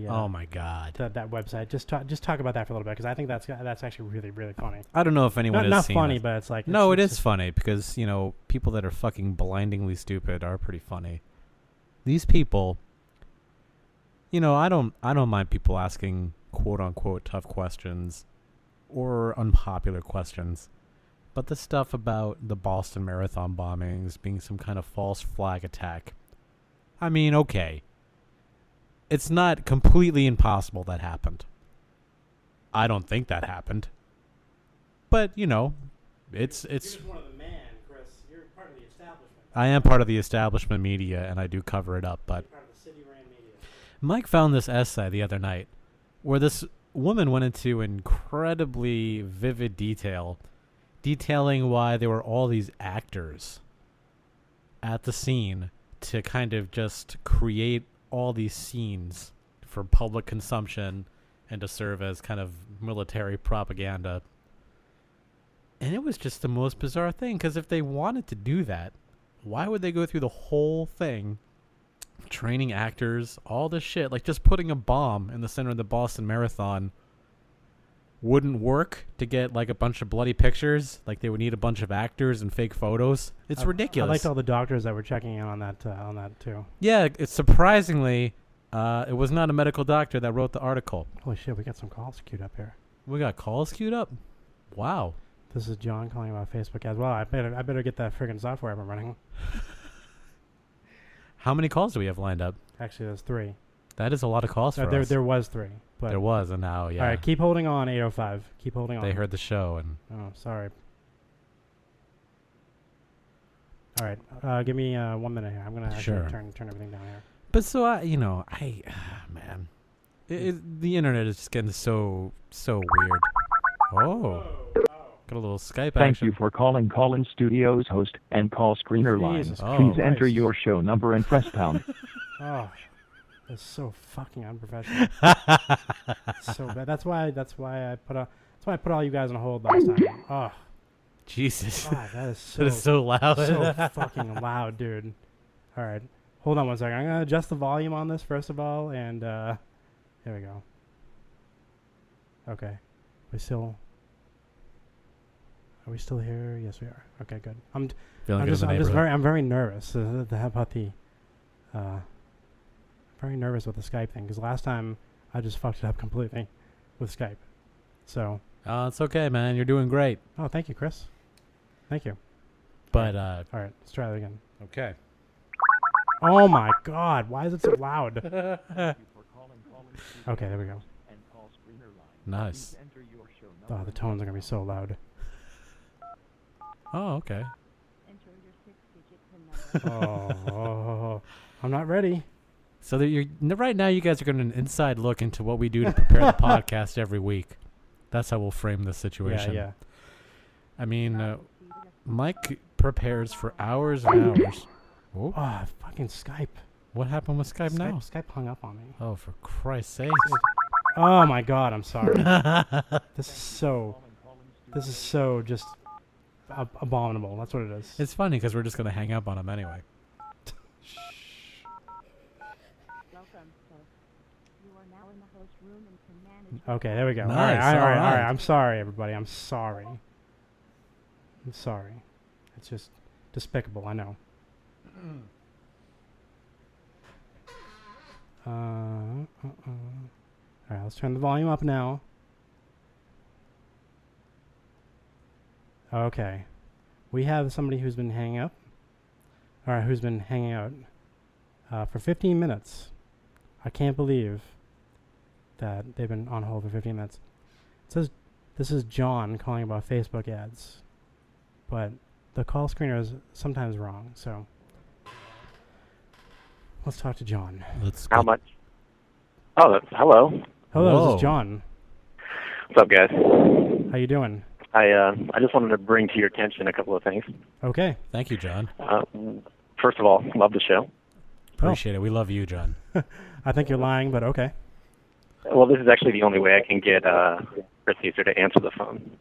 Oh my God. that website. Just talk about that for a little bit because I think that's actually really really funny. I don't know if anyone has Not seen funny, it. but it's like No, it's it is funny because, you know, people that are fucking blindingly stupid are pretty funny. These people, you know, I don't mind people asking quote unquote tough questions or unpopular questions. But the stuff about the Boston Marathon bombings being some kind of false flag attack, I mean, okay. It's not completely impossible that happened. I don't think that happened. But, you know, it's You're just one of the man, Chris. You're part of the establishment. I am part of the establishment media and I do cover it up, but You're part of the city ran media. Mike found this essay the other night where this woman went into incredibly vivid detail, detailing why there were all these actors at the scene to kind of just create all these scenes for public consumption and to serve as kind of military propaganda. And it was just the most bizarre thing, because if they wanted to do that, why would they go through the whole thing, training actors, all this shit? Like, just putting a bomb in the center of the Boston Marathon wouldn't work to get, like, a bunch of bloody pictures. Like, they would need a bunch of actors and fake photos. It's ridiculous. I liked all the doctors that were checking in on that too. Yeah, it's surprisingly, it was not a medical doctor that wrote the article. Holy shit, we got some calls queued up here. We got calls queued up? Wow. This is John calling about Facebook as well. I better get that friggin' software up and running. How many calls do we have lined up? Actually, there's 3. That is a lot of calls for us. There was 3. But There was, and now, yeah. All right, keep holding on, 805. Keep holding on. They heard the show, and Oh, sorry. All right, give me 1 minute here. I'm gonna actually Sure. turn everything down here. but so man, the internet is just getting so weird. Oh, got a little Skype Thank action. you for calling Call-In Studios host and call screener line. Jesus Oh. Please enter Christ. your show number and press pound. Oh, that's so fucking unprofessional. So bad. That's why I put all you guys on hold last time. Oh, Jesus, God, that is so that is so loud. so fucking loud, dude. All right, hold on one second. I'm gonna adjust the volume on this first of all, and here we go. Okay, are we still here? Yes, we are. Okay, good. Feeling good in the neighborhood. I'm very nervous about the very nervous with the Skype thing because last time I just fucked it up completely with Skype. So, It's okay, man. You're doing great. oh, thank you, Chris. Thank you. But All right, let's try that again. okay. Oh my God, why is it so loud? Okay, there we go. Nice. Oh, the tones are gonna be so loud. Oh, okay. Oh, I'm not ready. So right now, you guys are getting an inside look into what we do to prepare the podcast every week. That's how we'll frame this situation. Yeah. I mean, Mike prepares for hours and hours. Oh, Oh, fucking Skype. what happened with Skype now? Skype hung up on me. Oh, for Christ's sake. Oh my God, I'm sorry. This is so just abominable. That's what it is. It's funny because we're just going to hang up on him anyway. Okay, there we go. Nice, All right. all right. I'm sorry, everybody. I'm sorry. It's just despicable. I know. All right, let's turn the volume up now. Okay. We have somebody who's been hanging out for 15 minutes. I can't believe that they've been on hold for 15 minutes. It says this is John calling about Facebook ads, but the call screener is sometimes wrong. So let's talk to John. How much? Oh, hello. Hello, this Whoa. is John. What's up, guys? How you doing? I just wanted to bring to your attention a couple of things. Okay. Thank you, John. First of all, love the show. Appreciate it. We love you, John. I think you're lying, but okay. Well, this is actually the only way I can get Chris Caesar to answer the phone.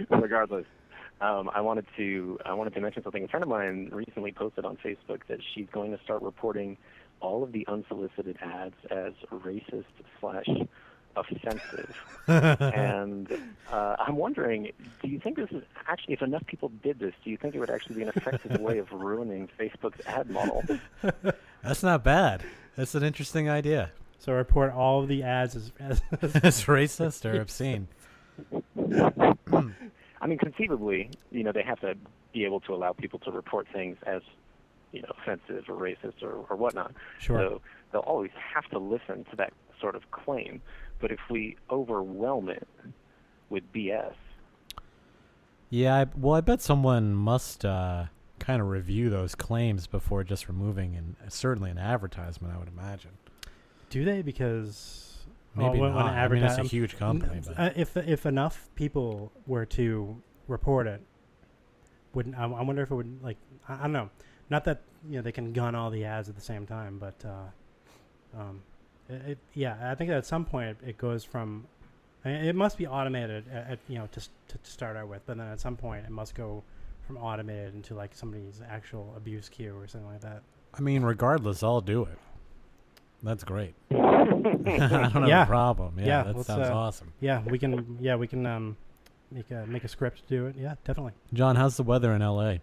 Regardless, I wanted to mention something. A friend of mine recently posted on Facebook that she's going to start reporting all of the unsolicited ads as racist / offensive. And I'm wondering, do you think this is actually, if enough people did this, do you think it would actually be an effective way of ruining Facebook's ad model? That's not bad. That's an interesting idea. So report all of the ads as It's racist or obscene. I mean, conceivably, they have to be able to allow people to report things as, offensive or racist or whatnot. Sure. So they'll always have to listen to that sort of claim. But if we overwhelm it with BS... Yeah, I bet someone must kind of review those claims before just removing, and certainly an advertisement, I would imagine. Do they? Because Maybe when not. I mean, it's a advertise- huge company. But. if enough people were to report it, wouldn't I wonder if it would, like, I don't know. Not that they can gun all the ads at the same time, but I think at some point it goes from, it must be automated to start out with, but then at some point it must go from automated into like somebody's actual abuse queue or something like that. I mean, regardless, I'll do it. That's great. I don't have a problem. Yeah, that sounds awesome. Yeah, we can make a script to do it. Yeah, definitely. John, how's the weather in LA?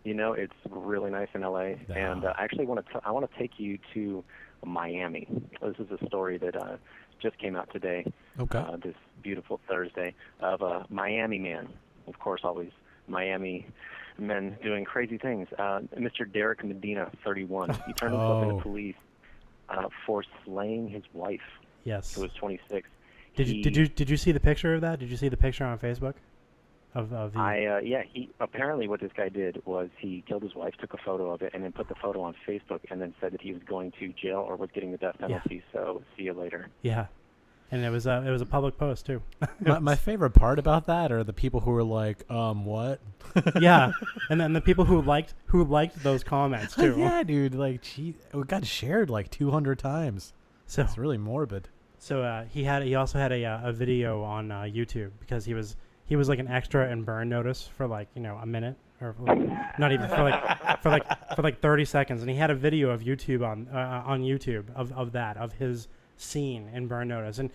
It's really nice in LA, and I actually want to take you to Miami. This is a story that just came out today. Okay. This beautiful Thursday of a Miami man. Of course, always Miami men doing crazy things. Mr. Derek Medina, 31. He turned himself into police for slaying his wife. Yes. Who was 26. Did you see the picture of that? Did you see the picture on Facebook? He apparently what this guy did was he killed his wife, took a photo of it, and then put the photo on Facebook, and then said that he was going to jail or was getting the death penalty. Yeah. So see you later. Yeah, and it was a public post too. my favorite part about that are the people who were like, what? Yeah, and then the people who liked those comments too. Yeah, dude, like it got shared like 200 times. So it's really morbid. So he also had a video on YouTube because he was like an extra in Burn Notice for like a minute or like, not even for like 30 seconds, and he had a video of YouTube on YouTube of his scene in Burn Notice. And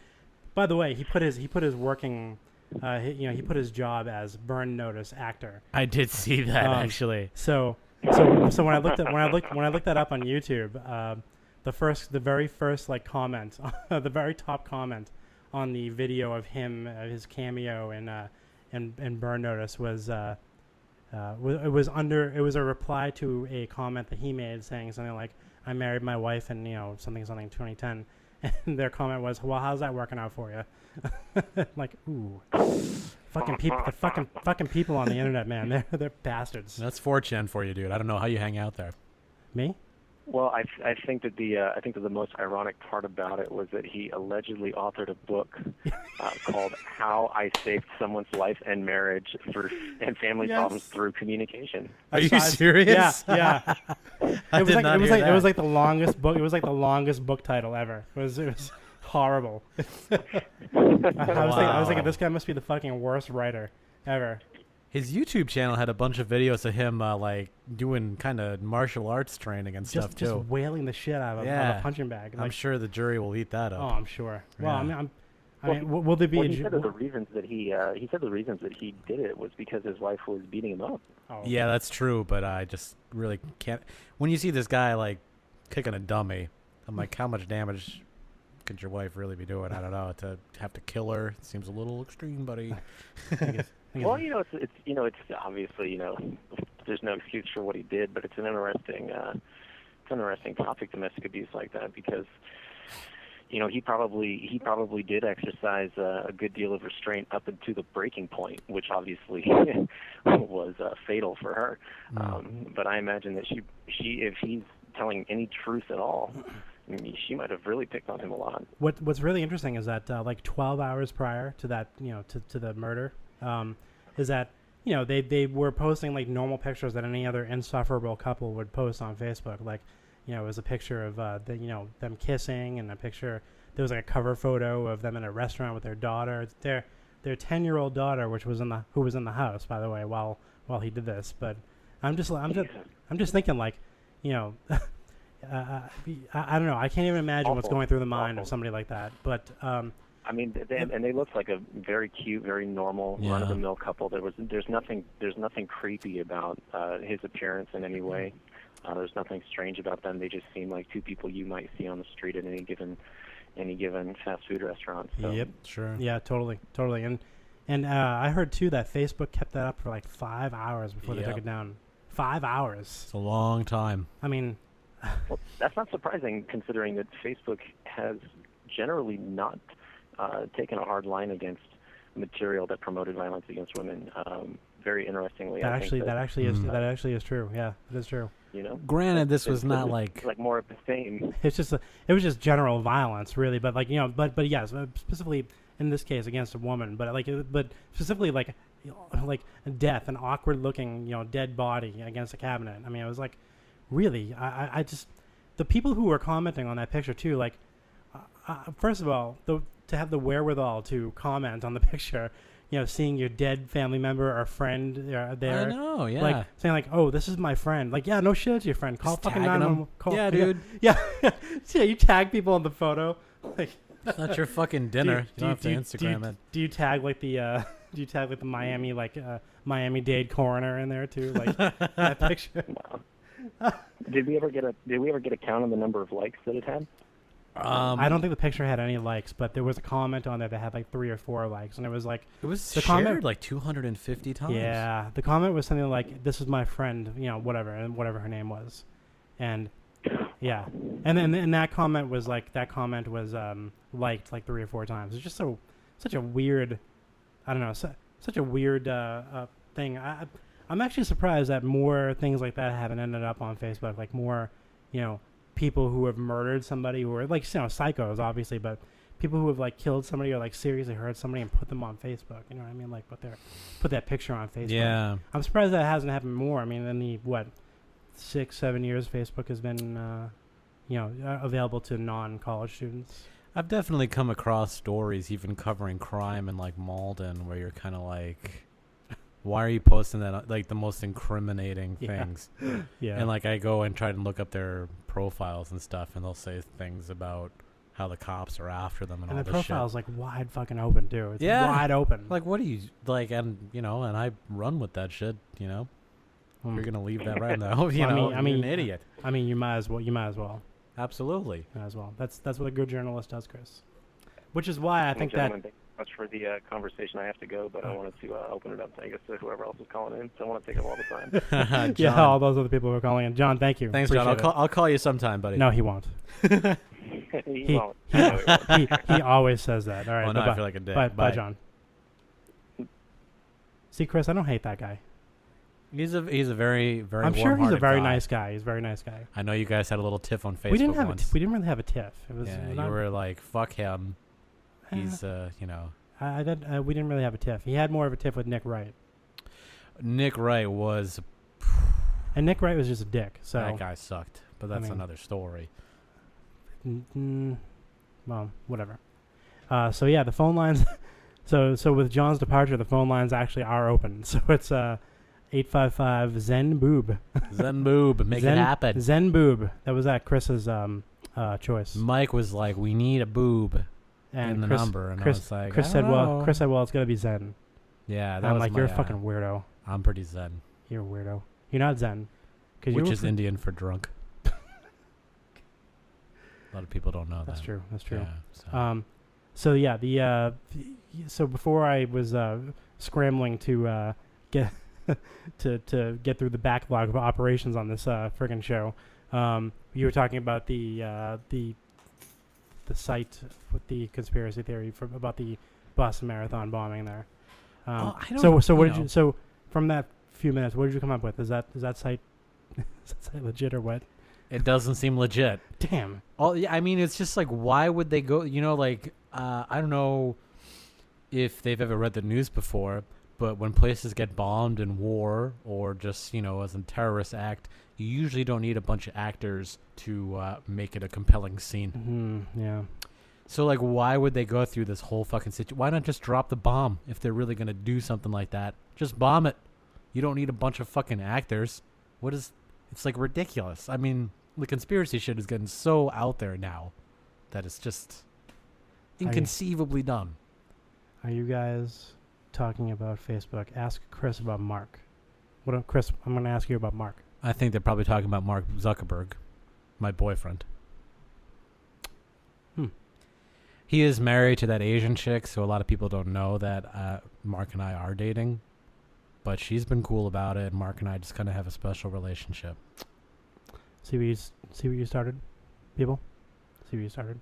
by the way, he put his working he put his job as Burn Notice actor. I did see that actually. So when I looked that up on YouTube, the very first like comment, the very top comment on the video of him, his cameo in Burn Notice was a reply to a comment that he made saying something like, "I married my wife in something 2010," and their comment was, "Well, how's that working out for you?" Like, ooh, fucking people on the internet, man, they're bastards. That's 4chan for you, dude. I don't know how you hang out there. Me? Well, I think that the most ironic part about it was that he allegedly authored a book called "How I Saved Someone's Life and Marriage and Family Problems Through Communication." Are you serious? Yeah. It was like the longest book. It was like the longest book title ever. It was horrible. I was thinking this guy must be the fucking worst writer ever. His YouTube channel had a bunch of videos of him like doing kind of martial arts training and stuff too. Just wailing the shit out of a punching bag. I'm sure the jury will eat that up. Oh, I'm sure. Yeah. Well, I mean, will there be? Well, he said that the reasons that he did it was because his wife was beating him up. Oh, yeah, that's true, but I just really can't. When you see this guy like kicking a dummy, I'm like, how much damage could your wife really be doing? I don't know. To have to kill her seems a little extreme, buddy. Well, it's obviously, there's no excuse for what he did, but it's an interesting topic, domestic abuse like that, because he probably did exercise a good deal of restraint up to the breaking point, which obviously was fatal for her. But I imagine that she if he's telling any truth at all, I mean, she might have really picked on him a lot. What's really interesting is that like 12 hours prior to that, to the murder, is that they were posting like normal pictures that any other insufferable couple would post on Facebook, like. It was a picture of them kissing, and a picture. There was like a cover photo of them in a restaurant with their daughter. Their 10-year-old daughter, who was in the house, by the way, while he did this. But I'm just thinking, like, I don't know. I can't even imagine what's going through the mind of somebody like that. But I mean, they looked like a very cute, very normal, run-of-the-mill couple. There's nothing creepy about his appearance in any way. There's nothing strange about them. They just seem like two people you might see on the street at any given fast food restaurant. So. Yep, sure. Yeah, totally. And I heard too that Facebook kept that up for like 5 hours before they took it down. 5 hours. It's a long time. I mean, well, that's not surprising considering that Facebook has generally not taken a hard line against material that promoted violence against women. Very interestingly, that actually is true. Yeah, it is true. Granted, this was not like more of the same. It was just general violence, really. But like but yes, specifically in this case against a woman. But specifically like death, an awkward looking dead body against a cabinet. I mean, it was like really. I just the people who were commenting on that picture too. Like first of all, to have the wherewithal to comment on the picture. Seeing your dead family member or friend there. I know, yeah. Like saying like, "Oh, this is my friend." Like, yeah, no shit, it's your friend. Call Just fucking tagging 911. them. Yeah, dude. Yeah, yeah. You tag people in the photo. Like, it's not your fucking dinner. You don't have to Instagram it. Do you tag like the Miami Dade coroner in there too? Like that picture. No. Did we ever get a count on the number of likes that it had? I don't think the picture had any likes, but there was a comment on there that had like 3 or 4 likes, and it was like the shared comment, like 250 times. Yeah, the comment was something like, "This is my friend," whatever her name was, and yeah, and then that comment was liked like 3 or 4 times. It's just such a weird, I don't know, such a weird thing. I'm actually surprised that more things like that haven't ended up on Facebook, like more, people who have murdered somebody, who are like psychos obviously, but people who have like killed somebody or like seriously hurt somebody and put them on Facebook, you know what I mean, like put that picture on Facebook. Yeah, I'm surprised that hasn't happened more. I mean, in the 6-7 years Facebook has been available to non-college students. I've definitely come across stories even covering crime in like Malden where you're kind of like, why are you posting that, like the most incriminating things? Yeah. And like I go and try to look up their profiles and stuff, and they'll say things about how the cops are after them and all this shit. And the profile's like wide fucking open too. It's wide open. Like, what do you like? And and I run with that shit. You're gonna leave that right now. I mean, you're an idiot. I mean, you might as well. Absolutely. Might as well. That's what a good journalist does, Chris. Which is why I think that. Much for the conversation. I have to go, but I wanted to open it up, I guess, to whoever else is calling in. So I want to take up all the time. Yeah, all those other people who are calling in. John, thank you. Thanks, John. I'll call you sometime, buddy. No, he won't. He won't. He always says that. All right. Oh, no, I feel like a dick. Bye, John. See, Chris, I don't hate that guy. He's a very, very. I'm sure he's a very nice guy. He's a very nice guy. I know you guys had a little tiff on Facebook. We didn't really have a tiff. It was. Yeah, you were like, "Fuck him." He's, we didn't really have a tiff. He had more of a tiff with Nick Wright. Nick Wright was... And Nick Wright was just a dick, so... That guy sucked, but that's another story. Well, whatever. So, yeah, the phone lines... so with John's departure, the phone lines actually are open. So it's 855-ZEN-BOOB. ZEN-BOOB. Make it happen. ZEN-BOOB. That was Chris's choice. Mike was like, we need a boob. And the number, and Chris, I was like, Chris said, well, it's gotta be Zen. Yeah, I'm like, you're a fucking weirdo. I'm pretty Zen. You're a weirdo. You're not Zen, which is Indian for drunk. A lot of people don't know That's that. true. That's true. Yeah, so. So yeah, so before I was scrambling to get to get through the backlog of operations on this friggin' show, you were talking about the site with the conspiracy theory about the Boston Marathon bombing there. I don't, So what you did know. you? So from that few minutes, what did you come up with? Is that site is that site legit or what? It doesn't seem legit. Damn. I mean, it's just like, why would they go? You know, like, I don't know if they've ever read the news before, but when places get bombed in war or just, you know, as a terrorist act, you usually don't need a bunch of actors to make it a compelling scene. Yeah. So, like, why would they go through this whole fucking situation? Why not just drop the bomb if they're really going to do something like that? Just bomb it. You don't need a bunch of fucking actors. It's like ridiculous. I mean, the conspiracy shit is getting so out there now that it's just inconceivably dumb. Are you guys talking about Facebook? Ask Chris about Mark. Chris, I'm going to ask you about Mark. I think they're probably talking about Mark Zuckerberg, my boyfriend. He is married to that Asian chick, so a lot of people don't know that Mark and I are dating. But she's been cool about it. Mark and I just kind of have a special relationship. See what you started, people? See what you started?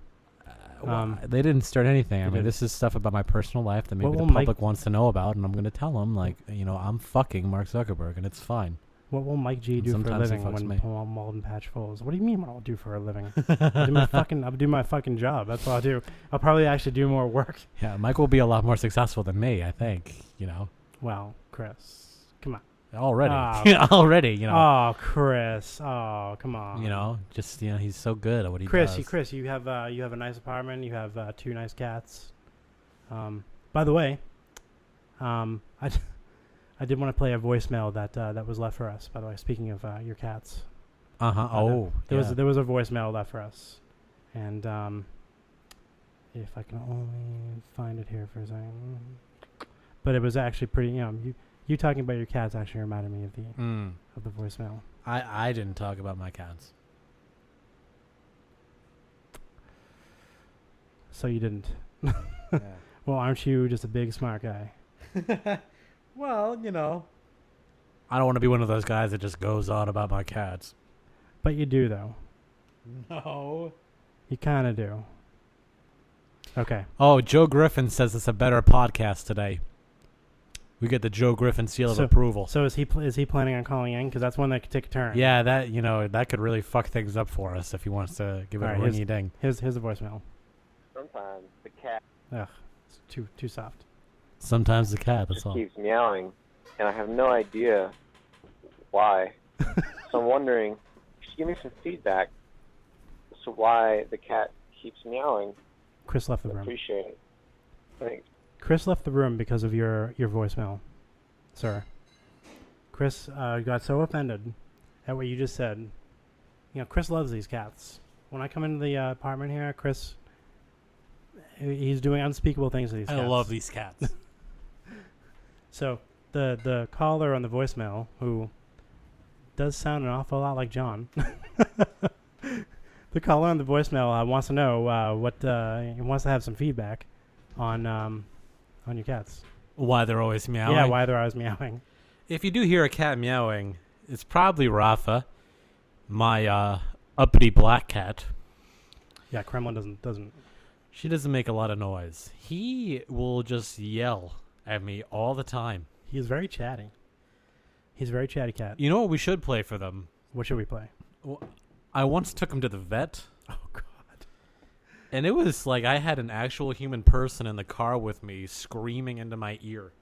They didn't start anything. I mean, didn't. this is stuff about my personal life that maybe What the will public wants to know about, and I'm going to tell them, like, you know, I'm fucking Mark Zuckerberg, and it's fine. What will Mike G do for a Sometimes he living fucks when me. Paul Malden Patch falls? What do you mean what I'll do for a living? I'll do my fucking job. That's what I'll do. I'll probably actually do more work. Yeah, Mike will be a lot more successful than me, I think, you know. Well, Chris, come on. Already. Ah. Already, you know. Oh, Chris. Oh, come on. You know, just, you know, he's so good at what he Chris, does. Chris, you have a nice apartment. You have 2 nice cats. By the way, I did want to play a voicemail that was left for us. By the way, speaking of your cats, there was a voicemail left for us, and if I can only find it here for a second, but it was actually pretty. You know, you talking about your cats actually reminded me of the voicemail. I didn't talk about my cats. So you didn't. Yeah. Well, aren't you just a big smart guy? Well, you know. I don't want to be one of those guys that just goes on about my cats. But you do, though. No. You kind of do. Okay. Oh, Joe Griffin says it's a better podcast today. We get the Joe Griffin seal of approval. So is he planning on calling in? Because that's one that could take a turn. Yeah, that could really fuck things up for us if he wants to give it a ringy ding. Here's the voicemail. Sometimes the cat Ugh, it's too soft. Sometimes the cat, that's just all. keeps meowing, and I have no idea why. So I'm wondering, just give me some feedback as to why the cat keeps meowing. Chris left the I room. appreciate it. Thanks. Chris left the room because of your voicemail, sir. Chris got so offended at what you just said. You know, Chris loves these cats. When I come into the apartment here, Chris, he's doing unspeakable things to these cats. I love these cats. So the caller on the voicemail, who does sound an awful lot like John, the caller on the voicemail wants to know he wants to have some feedback on your cats. Why they're always meowing? Yeah, why they're always meowing. If you do hear a cat meowing, it's probably Rafa, my uppity black cat. Yeah, Kremlin doesn't. She doesn't make a lot of noise. He will just yell at me all the time. He's very chatty. He's a very chatty cat. You know what we should play for them? What should we play? Well, I once took him to the vet. Oh, God. And it was like I had an actual human person in the car with me screaming into my ear,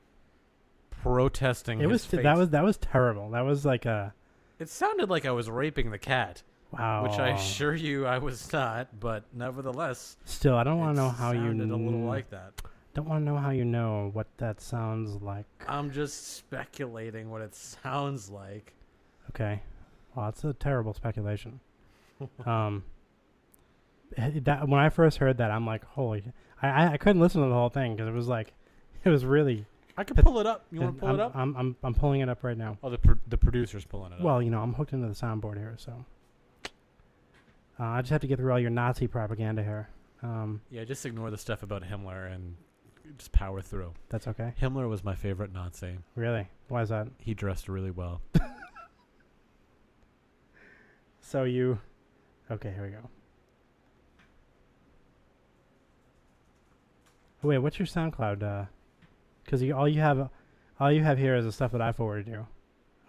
protesting his fate. That was terrible. That was like a... It sounded like I was raping the cat. Wow. Which I assure you I was not, but nevertheless... Still, I don't want to know how you... It sounded a little like that. Don't want to know how you know what that sounds like. I'm just speculating what it sounds like. Okay. Well, that's a terrible speculation. That when I first heard that, I'm like, holy... I couldn't listen to the whole thing because it was like... It was really... I can pull it up. You want to pull it up? I'm pulling it up right now. Oh, the producer's pulling it up. Well, you know, I'm hooked into the soundboard here, so... I just have to get through all your Nazi propaganda here. Yeah, just ignore the stuff about Himmler and just power through. That's okay. Himmler was my favorite Nazi. Really? Why is that? He dressed really well. So you... Okay, here we go. Wait, what's your SoundCloud? Because all you have here is the stuff that I forwarded you.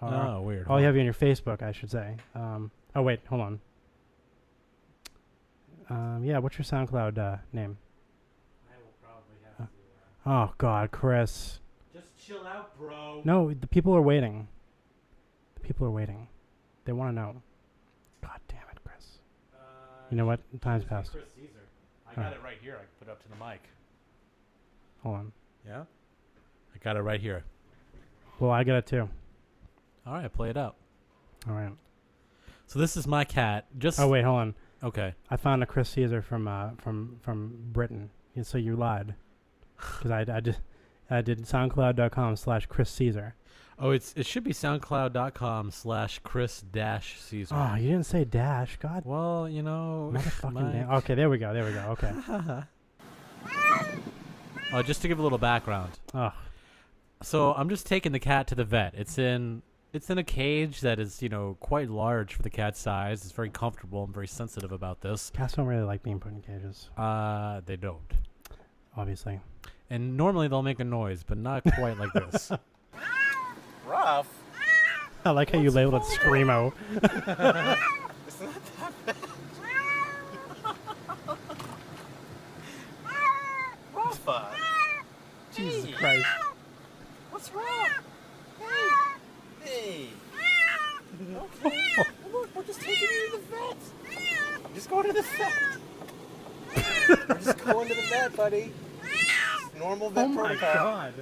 Oh, weird. All you have on your Facebook, I should say. Oh wait, hold on. Yeah, what's your SoundCloud name? I will probably have to. Oh God, Chris. Just chill out, bro. No, the people are waiting. The people are waiting. They want to know. God damn it, Chris. You know what? Time's passed. Chris Caesar. I got it right here. I can put it up to the mic. Hold on. Yeah? I got it right here. Well, I got it too. All right, play it out. All right. So this is my cat. Just Oh wait, hold on. Okay. I found a Chris Caesar from Britain. And so you lied, because I did SoundCloud.com/Chris Caesar. Oh, it should be SoundCloud.com/Chris-Caesar. Oh, you didn't say dash. God. Well, you know. Motherfucking damn. Okay, there we go. Okay. Oh, just to give a little background. Oh. So I'm just taking the cat to the vet. It's in a cage that is, quite large for the cat's size. It's very comfortable. I'm very sensitive about this. Cats don't really like being put in cages. They don't. Obviously. And normally they'll make a noise, but not quite like this. Rough. I like how you labeled it Screamo. It's not that bad. Rafa. Jesus Christ. What's wrong? Hey. Okay. Look, we're just taking you to the vet. Just going to the vet. We're just going to the vet, buddy. Normal vet protocol. Oh my God.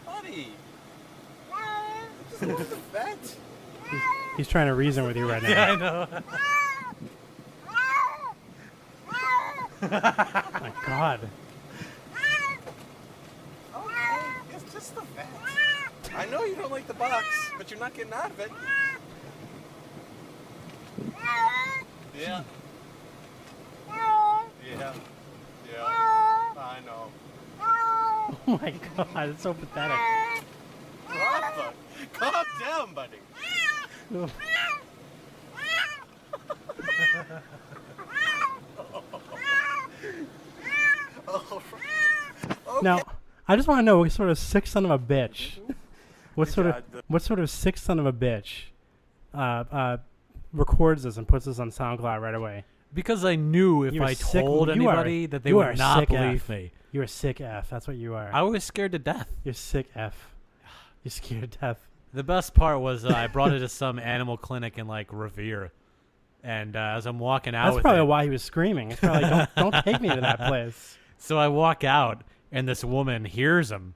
Buddy. Just going to the vet. He's trying to reason with you right now. Yeah, I know. Oh my God. Okay, it's just the vet. I know you don't like the box, but you're not getting out of it. Yeah. Yeah. Yeah. I know. Oh my God, it's so pathetic. Rafa, calm down, buddy. Okay. Now, I just want to know what sort of sick son of a bitch. What sort of sick son of a bitch records this and puts this on SoundCloud right away? Because I knew if I told anybody that they would not believe me. You're a sick F. That's what you are. I was scared to death. You're sick F. You're scared to death. The best part was I brought it to some animal clinic in Revere, and as I'm walking out, That's probably why he was screaming. It's probably like, don't take me to that place. So I walk out, and this woman hears him,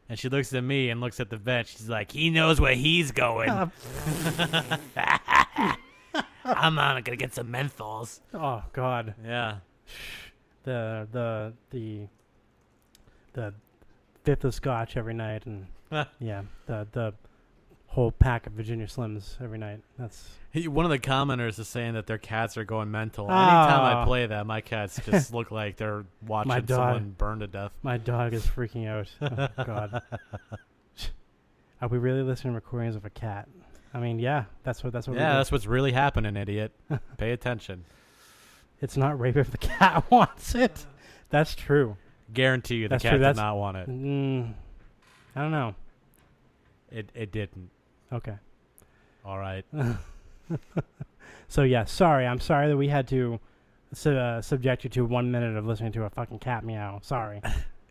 and she looks at me and looks at the vet. She's like, "He knows where he's going." I'm gonna get some menthols. Oh God. Yeah. The fifth of scotch every night, and yeah, the whole pack of Virginia Slims every night. That's one of the commenters is saying that their cats are going mental. Anytime I play that, my cats just look like they're watching someone burn to death. My dog is freaking out. Oh, God. Are we really listening to recordings of a cat? I mean, yeah, that's what. Yeah, that's what's really happening, idiot. Pay attention. It's not rape if the cat wants it. That's true. Guarantee you, the cat did not want it. I don't know. It didn't. Okay. All right. So yeah, I'm sorry that we had to subject you to 1 minute of listening to a fucking cat meow. Sorry.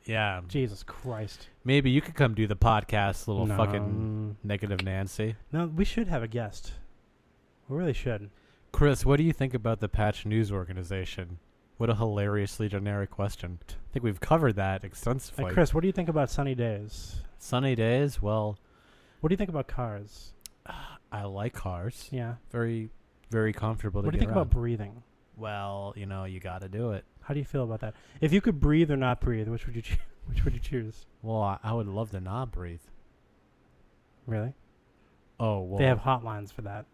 Yeah. Jesus Christ. Maybe you could come do the podcast, little fucking negative Nancy. No, we should have a guest. We really should. Chris, what do you think about the Patch News Organization? What a hilariously generic question. I think we've covered that extensively. Hey, Chris, what do you think about sunny days? Sunny days? Well, what do you think about cars? I like cars. Yeah. Very, very comfortable to What do you think about breathing? Well, you got to do it. How do you feel about that? If you could breathe or not breathe, which would you choose? Which would you choose? Well, I would love to not breathe. Really? Oh, well. They have hotlines for that.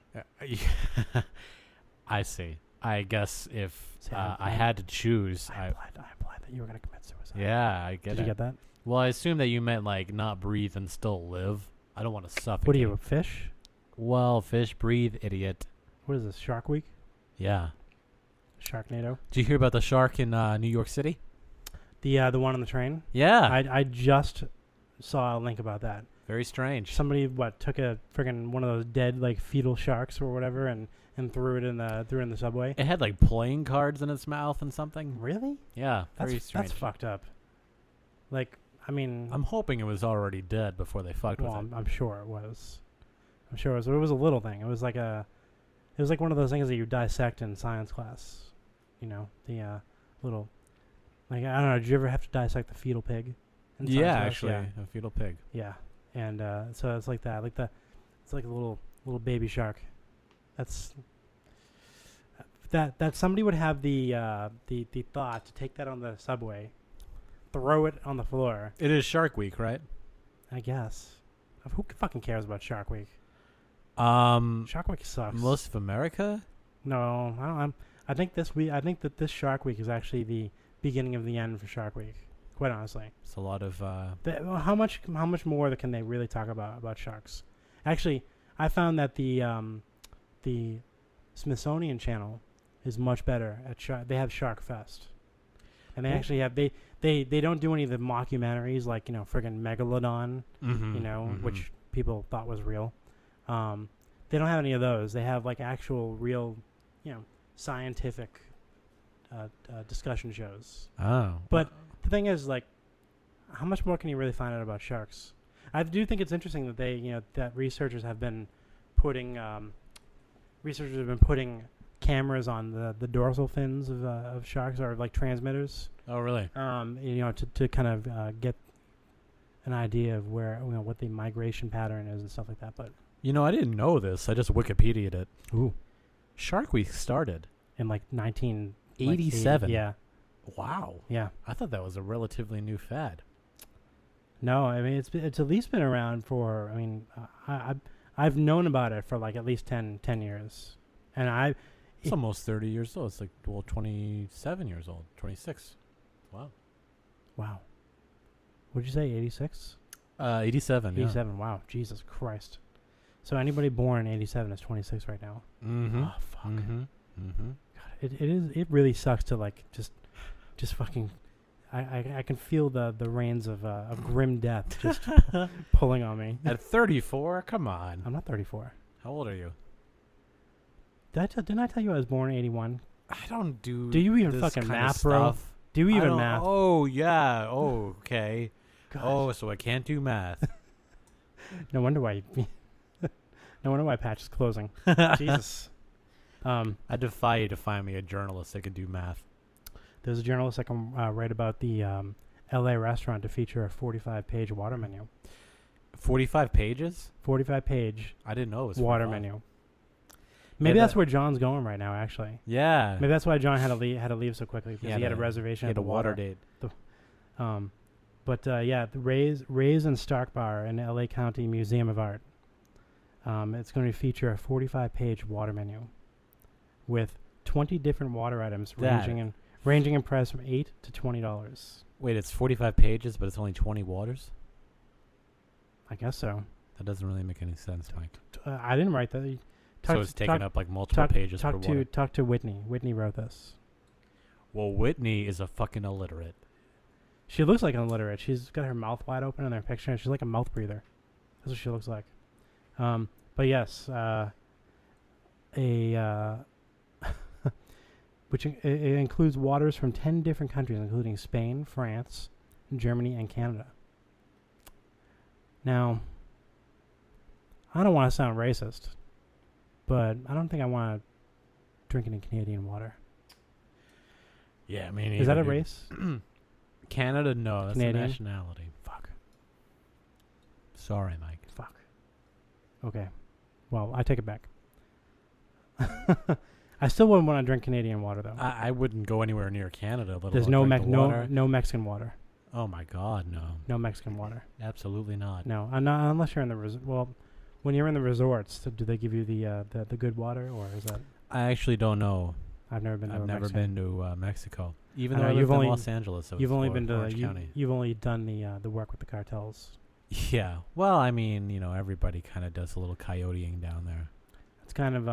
I see. I guess if See, I had to choose, I implied that you were going to commit suicide. yeah, I get Did it. you get that? Well, I assume that you meant like not breathe and still live. I don't want to suffocate. What are you, a fish? Well, fish breathe, idiot. What is this, Shark Week? Yeah. Sharknado? Did you hear about the shark in New York City? The one on the train? Yeah. I just saw a link about that. Very strange. Somebody took a friggin' one of those dead like fetal sharks or whatever and threw it in the subway. It had like playing cards in its mouth and something. Really? Yeah. Very That's strange. That's fucked up. Like, I mean, I'm hoping it was already dead before they fucked with it. I'm sure it was. I'm sure it was. It was a little thing. It was like one of those things that you dissect in science class. You know, the little, like, I don't know. Did you ever have to dissect the fetal pig? In science Yeah, class? actually, Yeah. a fetal pig. Yeah, and so it's like that. It's like a little baby shark. That's that somebody would have the thought to take that on the subway, throw it on the floor. It is Shark Week, right? I guess. Who fucking cares about Shark Week? Shark Week sucks. Most of America? No, I don't. I think that this Shark Week is actually the beginning of the end for Shark Week. Quite honestly, it's a lot of. How much more can they really talk about sharks? Actually, I found that the Smithsonian Channel is much better at shark. They have Shark Fest, and they actually have they don't do any of the mockumentaries like friggin' Megalodon, which people thought was real. They don't have any of those. They have like actual real, scientific discussion shows. Oh, but the thing is, like, how much more can you really find out about sharks? I do think it's interesting that that researchers have been putting cameras on the dorsal fins of sharks, or like transmitters. Oh, really? To kind of get an idea of where what the migration pattern is and stuff like that. But I didn't know this. I just Wikipedia'd it. Ooh. Shark Week started in like 1987. Yeah. Wow. Yeah. I thought that was a relatively new fad. No, I mean it's at least been around for. I mean, I've known about it for like at least 10 years, and it's almost 30 years old. It's like 27 years old, 26. Wow. What'd you say? 86? 87. 87. Yeah. Wow. Jesus Christ. So anybody born in 87 is 26 right now. Mm-hmm. Oh fuck. Mm-hmm. Mm-hmm. God, it really sucks to like just fucking. I can feel the reins of grim death just pulling on me. At 34? Come on. I'm not 34. How old are you? Didn't I tell you I was born in 81? I don't do. Do you even this fucking kind math, of bro? stuff. Do you even math? Oh yeah. Oh okay. God. Oh, so I can't do math. No wonder why. No wonder why Patch is closing. Jesus. I defy you to find me a journalist that could do math. There's a journalist that can write about the L.A. restaurant to feature a 45-page water menu. 45 pages? 45-page. I didn't know it was water 45. menu. Maybe that's where John's going right now. Actually. Yeah. Maybe that's why John had to leave so quickly, because he had a reservation. He had at a water date. The Rays and Stark Bar in the L.A. County Museum of Art. It's going to feature a 45-page water menu with 20 different water items ranging in price from $8 to $20. Wait, it's 45 pages, but it's only 20 waters? I guess so. That doesn't really make any sense, Mike. I didn't write that. So it's taking up like multiple pages per water. Talk to Whitney. Whitney wrote this. Well, Whitney is a fucking illiterate. She looks like an illiterate. She's got her mouth wide open in her picture, and she's like a mouth breather. That's what she looks like. But yes, which it includes waters from 10 different countries, including Spain, France, Germany, and Canada. Now, I don't want to sound racist, but I don't think I want to drink any Canadian water. Yeah, I mean, is that a race? Canada, no, that's Canadian? a nationality. Fuck. Sorry, Mike. Fuck. Okay. Well, I take it back. I still wouldn't want to drink Canadian water, though. I wouldn't go anywhere near Canada. There's no Mexican water. Oh my God, no. No Mexican water. Absolutely not. No, not unless you're in the well, when you're in the resorts, do they give you the good water, or is that? I actually don't know. I've never been. I've never been to Mexico. Even I though know, I lived you've in only- Los Angeles, so You've only it's been to Orange County. you've only done the work with the cartels. Yeah. Well, I mean, everybody kind of does a little coyoteing down there. It's kind of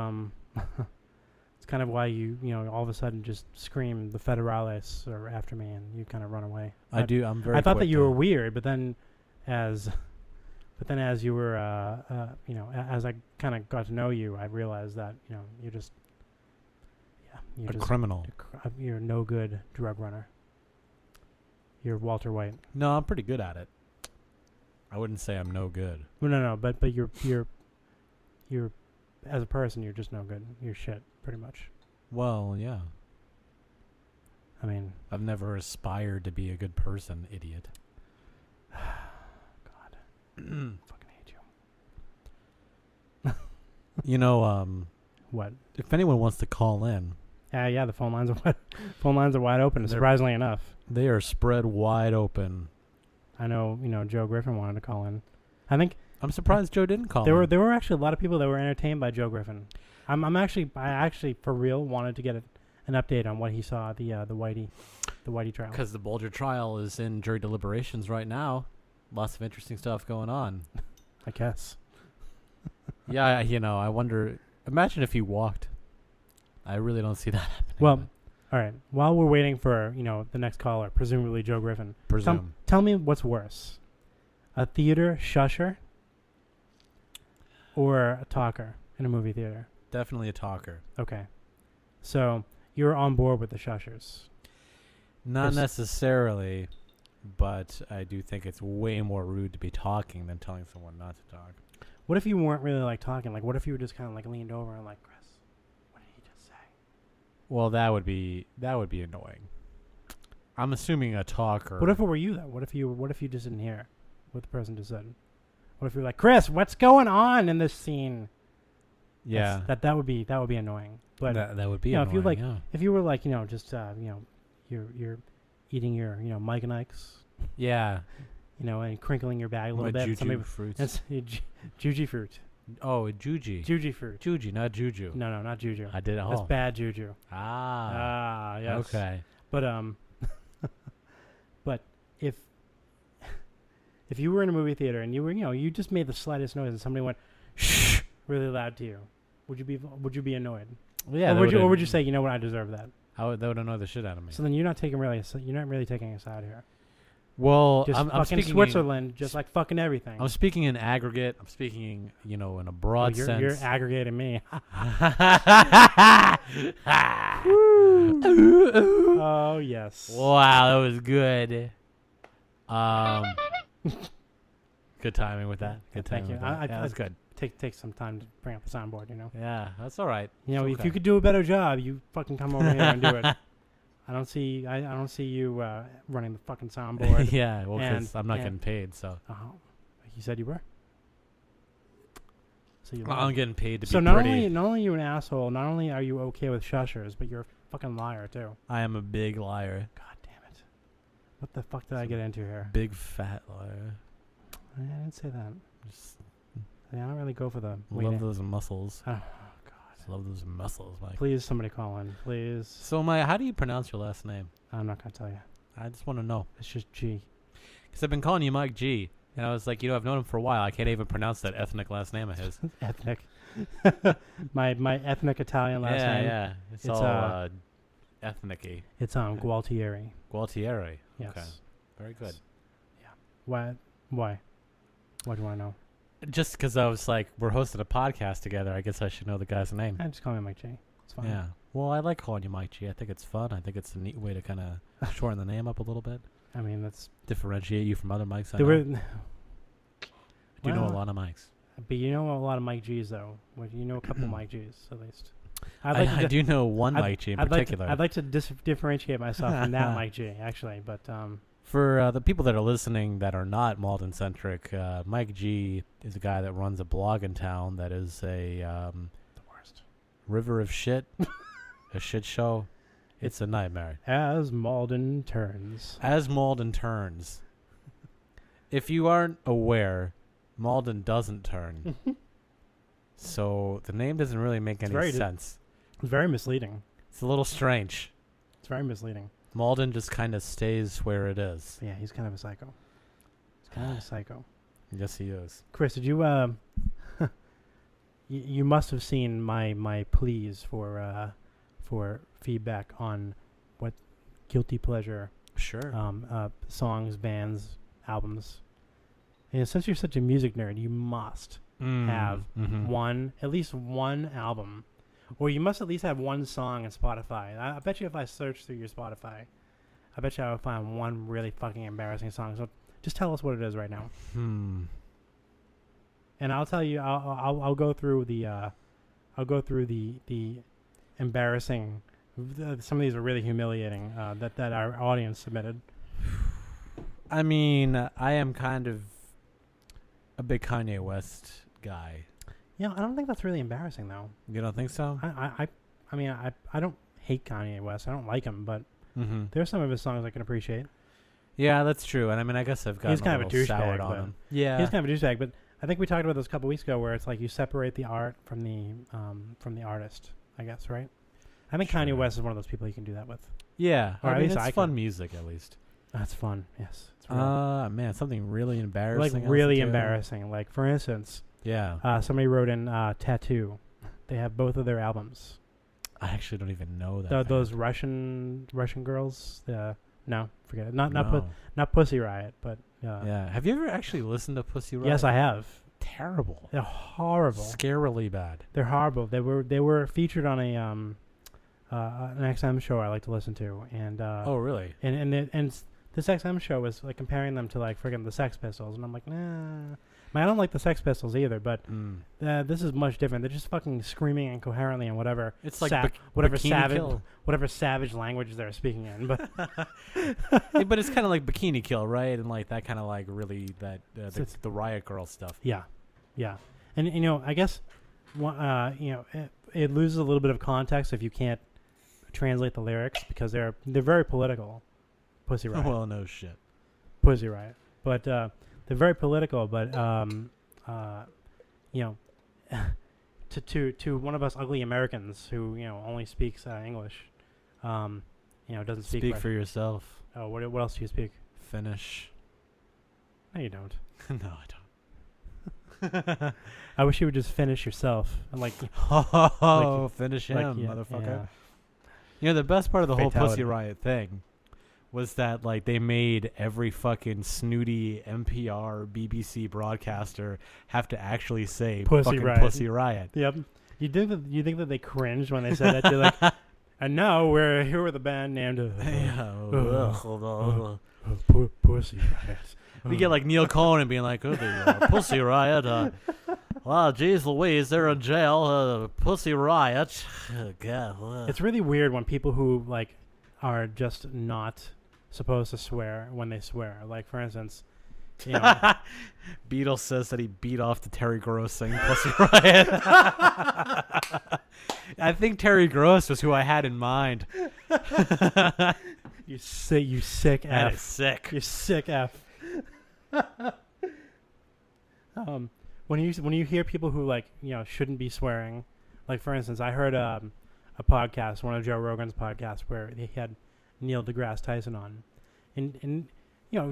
it's kind of why you all of a sudden just scream the federales are after me and you kind of run away. I do. I'm very. I thought that quick you to- were weird, but then as you were as I kind of got to know you, I realized that you're just you're a just criminal. you're a no good drug runner. You're Walter White. No, I'm pretty good at it. I wouldn't say I'm no good. Well, no, but you're as a person, you're just no good. You're shit, pretty much. Well, yeah. I mean, I've never aspired to be a good person, idiot. God, fucking hate you. What? If anyone wants to call in, Yeah, the phone lines are wide open. They're- Surprisingly enough, they are spread wide open. I know Joe Griffin wanted to call in. I think I'm surprised Joe didn't call there in. were actually a lot of people that were entertained by Joe Griffin. I actually for real wanted to get an update on what he saw at the Whitey trial. Because the Bulger trial is in jury deliberations right now. Lots of interesting stuff going on. I guess. Yeah, I wonder. Imagine if he walked. I really don't see that happening. Well, all right. While we're waiting for the next caller, presumably Joe Griffin, presume. tell me what's worse, a theater shusher or a talker in a movie theater? Definitely a talker. Okay, so you're on board with the shushers. Not necessarily, but I do think it's way more rude to be talking than telling someone not to talk. What if you weren't really talking? What if you were just kind of leaned over and Chris, what did he just say? Well, that would be annoying. I'm assuming a talker. What if it were you though? What if you just didn't hear what the person just said? What if you're like, Chris, what's going on in this scene? Yeah, that would be annoying. But that would be if you annoying. if you were just you're eating your Mike and Ike's. Yeah. And crinkling your bag a little My bit. juju fruits. That's juju fruit. Oh, juji. Juji fruit. Juji, not juju. No, not juju. I did it. That's bad juju. Yes. Okay. But but if you were in a movie theater and you were you just made the slightest noise and somebody went shh really loud to you, would you be annoyed? Yeah. Or would you say, you know what, I deserve that? That would annoy the shit out of me. So then you're not really taking a side here. Well, Just I'm fucking speaking Switzerland, just like fucking everything. I'm speaking in aggregate. I'm speaking, in a broad sense. You're aggregating me. Oh yes. Wow, that was good. Good timing with that. Good Thank timing you. with that. That was good. Take some time to bring up the soundboard. Yeah, that's all right. If okay. you could do a better job, you fucking come over here and do it. I don't see you running the fucking soundboard. Yeah, well, because I'm not getting paid, so. You said you were. So I'm getting paid to be so pretty. not only are you an asshole, not only are you okay with shushers, but you're a fucking liar too. I am a big liar. God damn it! What the fuck did I get into here? Big fat liar. I didn't say that. Just I don't really go for the. love those muscles. Oh God! Love those muscles, Mike. Please, somebody call in, please. So, Mike, how do you pronounce your last name? I'm not gonna tell you. I just want to know. It's just G. Because I've been calling you Mike G. And I was like, I've known him for a while. I can't even pronounce that ethnic last name of his. Ethnic. my ethnic Italian last name. Yeah. It's all ethnic-y. It's Gualtieri. Gualtieri. Yes. Okay. Very good. Yeah. Why? What do I know? Just because I was like, we're hosting a podcast together, I guess I should know the guy's name. Just call me Mike G. It's fine. Yeah. Well, I like calling you Mike G. I think it's fun. I think it's a neat way to kind of shorten the name up a little bit. I mean, that's differentiate you from other Mikes. I know a lot of Mikes. But you know a lot of Mike G's though. You know a couple Mike G's at least. I do know one Mike G in particular. I'd like to differentiate myself from that Mike G actually, but for the people that are listening that are not Malden centric, Mike G is a guy that runs a blog in town that is a the worst river of shit, a shit show. It's a nightmare. As Malden turns. As Malden turns. If you aren't aware, Malden doesn't turn. So the name doesn't really make any sense. It's very misleading. It's a little strange. It's very misleading. Malden just kind of stays where it is. Yeah, he's kind of a psycho. He's kind of a psycho. Yes, he is. Chris, did you you must have seen my pleas for feedback on what guilty pleasure songs, bands, albums. And since you're such a music nerd, you must have at least one album, or you must at least have one song in Spotify. I bet you if I search through your Spotify, I bet you I would find one really fucking embarrassing song. So just tell us what it is right now. And I'll tell you. I'll go through the embarrassing. Some of these are really humiliating. That our audience submitted. I mean, I am kind of a big Kanye West guy. Yeah, I don't think that's really embarrassing though. You don't think so? I mean, I don't hate Kanye West. I don't like him, but there are some of his songs I can appreciate. Yeah, that's true. And I mean, I guess I've gotten he's kind a of a little soured douchebag on but him. Yeah, he's kind of a douchebag. But I think we talked about this a couple weeks ago, where it's like you separate the art from the artist. I guess, right? I think Kanye West is one of those people you can do that with. Yeah, or at least it's fun music. At least that's fun. Yes. It's man, something really embarrassing. Like really embarrassing. Like for instance, somebody wrote in Tattoo. They have both of their albums. I actually don't even know that. Those Russian girls. No, forget it. Not Pussy Riot, but yeah. Have you ever actually listened to Pussy Riot? Yes, I have. Terrible. They're horrible. Scarily bad. They're horrible. They were featured on an XM show I like to listen to, and oh really? And this XM show was like comparing them to like friggin' the Sex Pistols, and I'm like, nah. I don't like the Sex Pistols either, but this is much different. They're just fucking screaming incoherently and whatever. It's like whatever savage language they're speaking in, but but it's kind of like Bikini Kill, right? And like that kind of like really that the Riot Girl stuff. Yeah, and I guess it loses a little bit of context if you can't translate the lyrics because they're very political. Pussy Riot. Well, no shit. Pussy Riot, but. They're very political, but to one of us ugly Americans who only speaks English, doesn't speak for yourself. Oh, what else do you speak? Finnish. No, you don't. No, I don't. I wish you would just finish yourself and finish him, motherfucker. Yeah. The best part of the whole Pussy Riot thing was that like they made every fucking snooty NPR BBC broadcaster have to actually say Pussy Riot. Yep. You think that they cringed when they said that? You're like, and now we're here with a band named Pussy Riot. We get like Neil Cohen being like, oh, the Pussy Riot. Wow, geez Louise, they're in jail. Pussy Riot. Oh, God. It's really weird when people who like are just not supposed to swear when they swear. Like for instance, Beatles says that he beat off to Terry Gross singing Pussy Riot. I think Terry Gross was who I had in mind. You sick F. That is sick. You sick F. When you hear people who like shouldn't be swearing, like for instance, I heard a podcast, one of Joe Rogan's podcasts, where he had Neil deGrasse Tyson on, and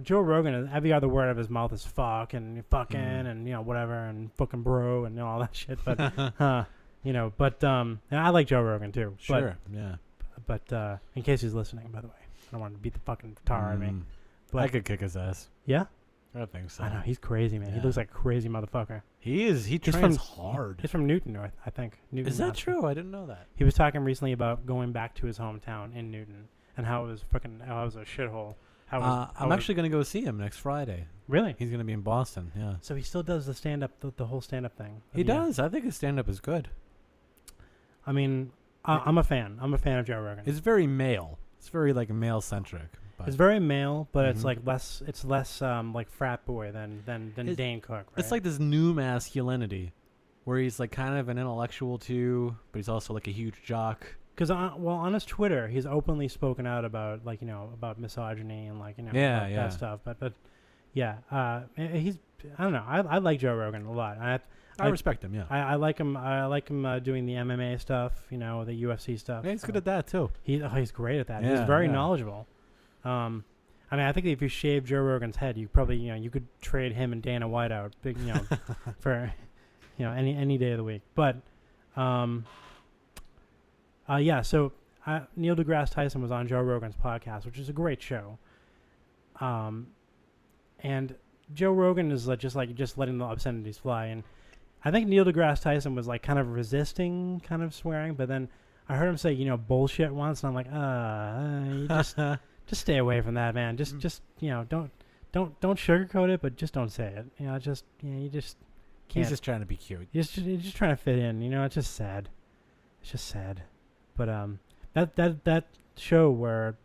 Joe Rogan, every other word of his mouth is fuck and fucking and whatever and fucking bro and all that shit. But and I like Joe Rogan too. Sure, yeah. But in case he's listening, by the way, I don't want to beat the fucking tar out of me. But I could kick his ass. Yeah. I don't think so. I know he's crazy, man. Yeah. He looks like a crazy motherfucker. He is. He trains hard. He's from Newton, I think. Newton, is that true? I didn't know that. He was talking recently about going back to his hometown in Newton and how it was a shithole. I'm actually going to go see him next Friday. Really? He's going to be in Boston. Yeah. So he still does the stand-up, the whole stand-up thing. He does. I think his stand-up is good. I mean, I'm a fan. I'm a fan of Joe Rogan. It's very male. It's very like male-centric. It's very male, but it's like less. It's less like frat boy than Dane Cook. Right? It's like this new masculinity, where he's like kind of an intellectual too, but he's also like a huge jock. Because on his Twitter, he's openly spoken out about about misogyny and that stuff. But he's I don't know. I like Joe Rogan a lot. I respect him. Yeah, I like him. I like him doing the MMA stuff. The UFC stuff. Yeah, he's good at that too. He's great at that. Yeah, he's very knowledgeable. I mean, I think if you shave Joe Rogan's head, you probably you could trade him and Dana White out for any day of the week. But So Neil deGrasse Tyson was on Joe Rogan's podcast, which is a great show. And Joe Rogan is just letting the obscenities fly, and I think Neil deGrasse Tyson was kind of resisting kind of swearing, but then I heard him say bullshit once, and I'm like, you just stay away from that, man. Just don't sugarcoat it, but just don't say it. You just can't. He's just trying to be cute. You're just trying to fit in. It's just sad. It's just sad. But that show where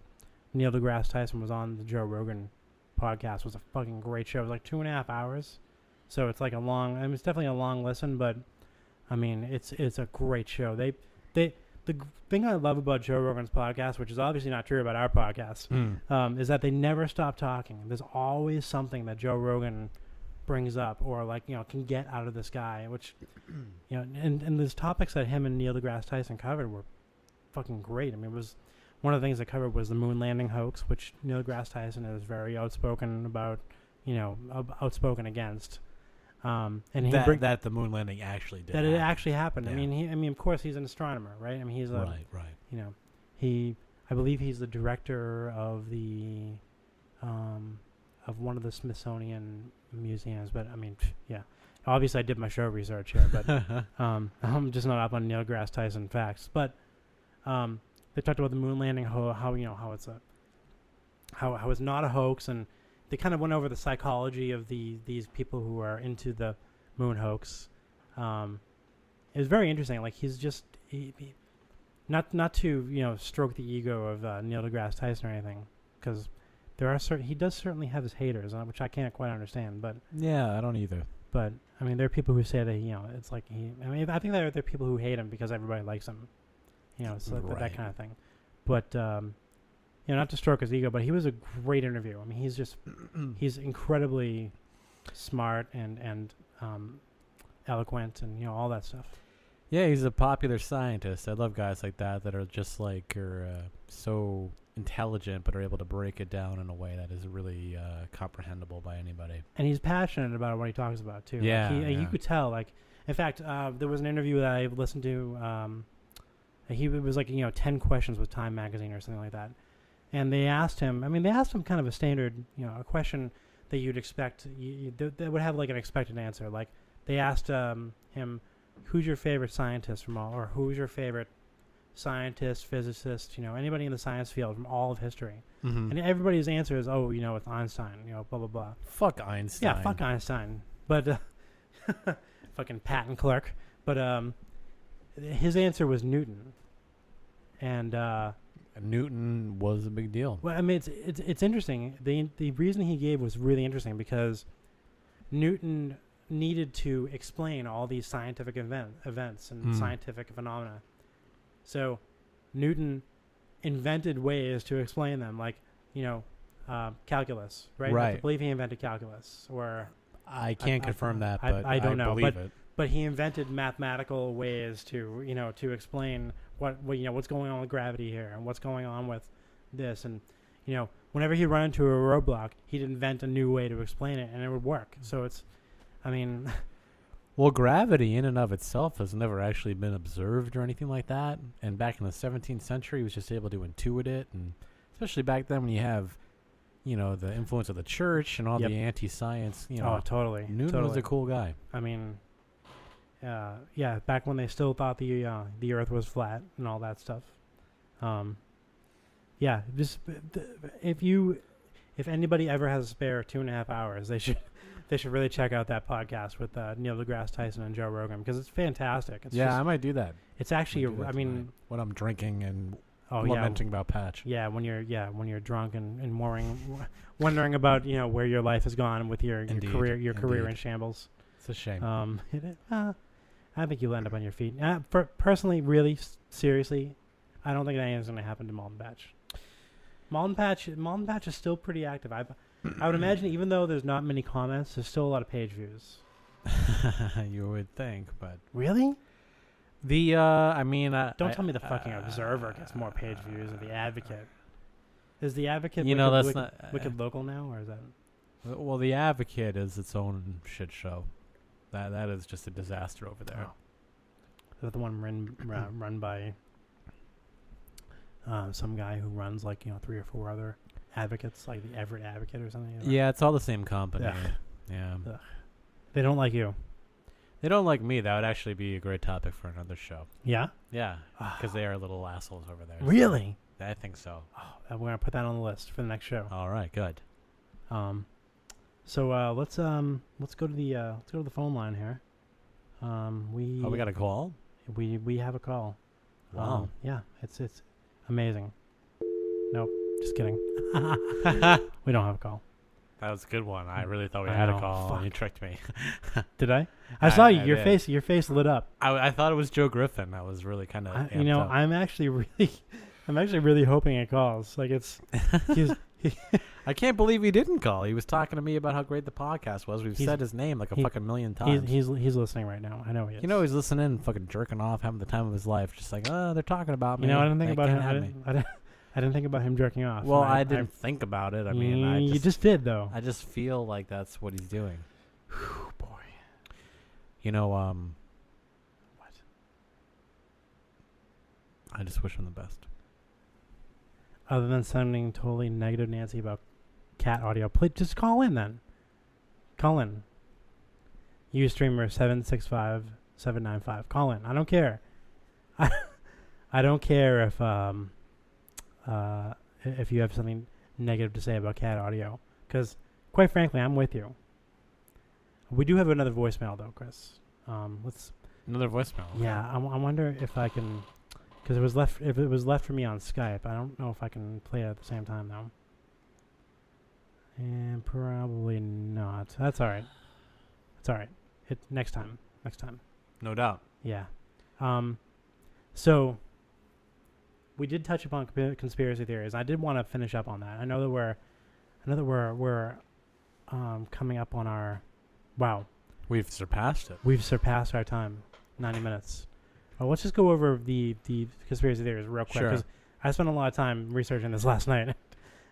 Neil deGrasse Tyson was on the Joe Rogan podcast was a fucking great show. It was like 2.5 hours, so it's like it's definitely a long listen, but I mean it's a great show. The thing I love about Joe Rogan's podcast, which is obviously not true about our podcast, is that they never stop talking. There's always something that Joe Rogan brings up or can get out of this guy, which and those topics that him and Neil deGrasse Tyson covered were fucking great. I mean, it was one of the things they covered was the moon landing hoax, which Neil deGrasse Tyson is very outspoken about, outspoken against. And that the moon landing actually did. That it actually happened. Yeah. I mean, of course, he's an astronomer, right? I mean, he's right. I believe he's the director of of one of the Smithsonian museums. But I mean, yeah. Obviously, I did my show research here, but I'm just not up on Neil deGrasse Tyson facts. But they talked about the moon landing, how it's not a hoax, and they kind of went over the psychology of these people who are into the moon hoax. It was very interesting. Like he's just not to stroke the ego of Neil deGrasse Tyson or anything, because he does certainly have his haters, which I can't quite understand. But yeah, I don't either. But I mean, there are people who say that it's like I think there are people who hate him because everybody likes him, so that kind of thing. But not to stroke his ego, but he was a great interview. I mean, he's incredibly smart and eloquent and all that stuff. Yeah, he's a popular scientist. I love guys like that are just so intelligent, but are able to break it down in a way that is really comprehensible by anybody. And he's passionate about what he talks about too. Yeah, you could tell. In fact, there was an interview that I listened to. It was 10 questions with Time Magazine or something like that. And they asked him, kind of a standard, a question that you'd expect, that would have an expected answer. Like they asked him, who's your favorite scientist from all, or who's your favorite scientist, physicist, anybody in the science field from all of history. Mm-hmm. And everybody's answer is, it's Einstein, blah, blah, blah. Fuck Einstein. Yeah, fuck Einstein. But, fucking patent clerk. But his answer was Newton. And Newton was a big deal. Well, I mean, it's interesting. The reason he gave was really interesting because Newton needed to explain all these scientific events and scientific phenomena. So Newton invented ways to explain them, calculus, right? Right. I believe he invented calculus, or I can't confirm that, but I don't know. Believe it. But he invented mathematical ways to explain what's going on with gravity here and what's going on with this, and whenever he run into a roadblock, he'd invent a new way to explain it, and it would work. So well, gravity in and of itself has never actually been observed or anything like that. And back in the 17th century, he was just able to intuit it, and especially back then when you have the influence of the church and all the anti-science. Oh, totally. Newton was a cool guy. I mean. Back when they still thought the Earth was flat and all that stuff. If anybody ever has a spare 2.5 hours, they should really check out that podcast with Neil deGrasse Tyson and Joe Rogan, because it's fantastic. I might do that. It's actually when I'm drinking and lamenting about Patch. Yeah, when you're drunk and wondering about where your life has gone with your career in shambles. It's a shame. I think you'll end up on your feet. Personally, really, seriously, I don't think anything's going to happen to Malton Patch. Malton Patch is still pretty active. I would imagine, even though there's not many comments, there's still a lot of page views. You would think, but Really? the Don't tell me the fucking Observer gets more page views than the Advocate. Is the Advocate wicked local now, or is that? Well, the Advocate is its own shit show. That is just a disaster over there. Oh. Is that the one run by some guy who runs 3 or 4 other advocates, like the Everett Advocate or something? Yeah, it's all the same company. Ugh. Yeah. Ugh. They don't like you. They don't like me. That would actually be a great topic for another show. Yeah? Yeah, because they are little assholes over there. Really? So I think so. Oh, we're gonna put that on the list for the next show. All right, good. So let's go to the phone line here. We got a call. We have a call. Wow. Yeah, it's amazing. Nope, just kidding. We don't have a call. That was a good one. I really thought we I had know, a call. fuck. You tricked me. Did I? I saw you. I Your did. Your face lit up. I thought it was Joe Griffin. I was really kind of. I'm actually really hoping it calls. Like I can't believe he didn't call. He was talking to me about how great the podcast was. We've said his name like a fucking million times. He's listening right now. I know he is. He's listening, fucking jerking off, having the time of his life. Just like, oh, they're talking about me. I didn't think about can't him. have me. I didn't think about him jerking off. Well, I didn't think about it. I mean, you just did though. I just feel like that's what he's doing. Boy. What? What? I just wish him the best. Other than sounding totally negative, Nancy, about cat audio, please just call in then. Call in. Ustreamer 765-795. Call in. I don't care. I don't care if you have something negative to say about cat audio, because quite frankly, I'm with you. We do have another voicemail though, Chris. Let's. Another voicemail. Yeah, I wonder if I can, because if it was left for me on Skype. I don't know if I can play it at the same time though. And probably not. That's all right. It's all right. Next time. No doubt. Yeah. So we did touch upon conspiracy theories. I did want to finish up on that. I know that we're coming up on our. Wow. We've surpassed it. We've surpassed our time. 90 minutes. Let's just go over the conspiracy theories real quick, because I spent a lot of time researching this last night.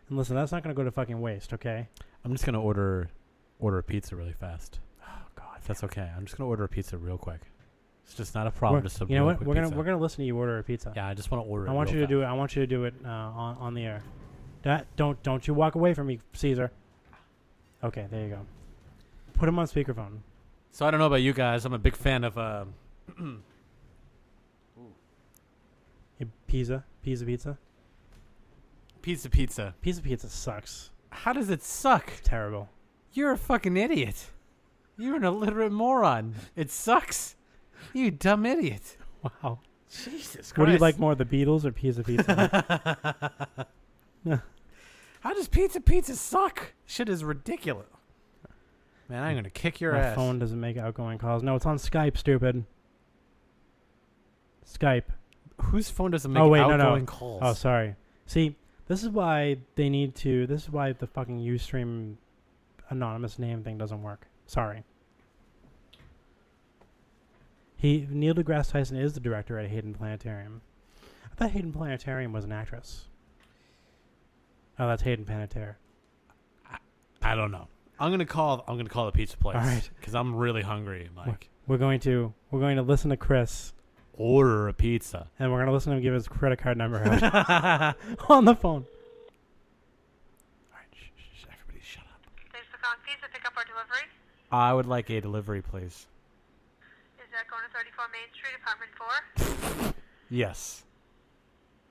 And listen, that's not going to go to fucking waste, okay? I'm just going to order a pizza really fast. Oh God. If that's okay. I'm just going to order a pizza real quick. It's just not a problem. You know what? We're gonna listen to you order a pizza. Yeah, I just want to order. I want you to do it. I want you to do it on the air. Don't you walk away from me, Caesar. Okay, there you go. Put him on speakerphone. So I don't know about you guys. I'm a big fan of Pizza. Pizza sucks. How does it suck? It's terrible. You're a fucking idiot. You're an illiterate moron. It sucks. You dumb idiot. Wow. Jesus Christ. What do you like more, the Beatles or pizza? How does pizza suck? Shit is ridiculous. Man, I'm going to kick your ass. My phone doesn't make outgoing calls. No, it's on Skype, stupid. Skype. Whose phone doesn't make outgoing calls? Oh, sorry. See, this is why this is why the fucking Ustream anonymous name thing doesn't work. Sorry. Neil deGrasse Tyson is the director at Hayden Planetarium. I thought Hayden Planetarium was an actress. Oh, that's Hayden Panettiere. I don't know. I'm gonna call the pizza place. All right. Because I'm really hungry. Like we're going to listen to Chris order a pizza, and we're gonna listen to him give his credit card number out on the phone. All right, shh, everybody, shut up. Thanks for calling Pizza Pickup or Delivery. I would like a delivery, please. Is that going to 34 Main Street, Apartment 4? Yes.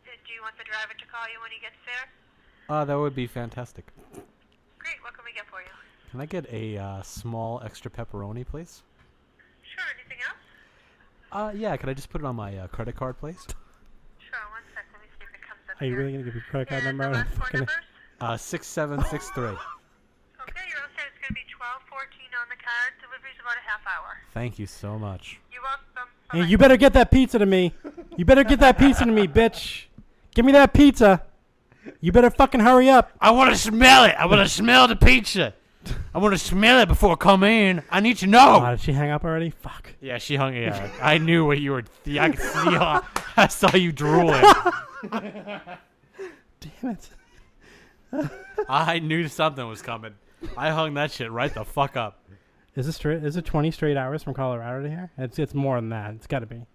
Do you want the driver to call you when he gets there? That would be fantastic. Great. What can we get for you? Can I get a small extra pepperoni, please? Sure. Anything else? Yeah. Could I just put it on my credit card, please? Sure. 1 sec. Let me see if it comes up Are you here. really gonna give your credit card And number the out? last 4 numbers? 6763. Okay. You're all set. It's going to be 12:14 on the card. Delivery's about a half hour. Thank you so much. You're welcome. Hey, you better get that pizza to me. You better get that pizza to me, bitch. Give me that pizza. You better fucking hurry up. I want to smell it. I want to smell the pizza. I want to smell it before I come in. I need to know. Did she hang up already? Fuck. Yeah, she hung. Yeah, I knew what you were. I could see. I saw you drooling. Damn it. I knew something was coming. I hung that shit right the fuck up. Is it straight? Is it 20 straight hours from Colorado to here? It's more than that. It's got to be.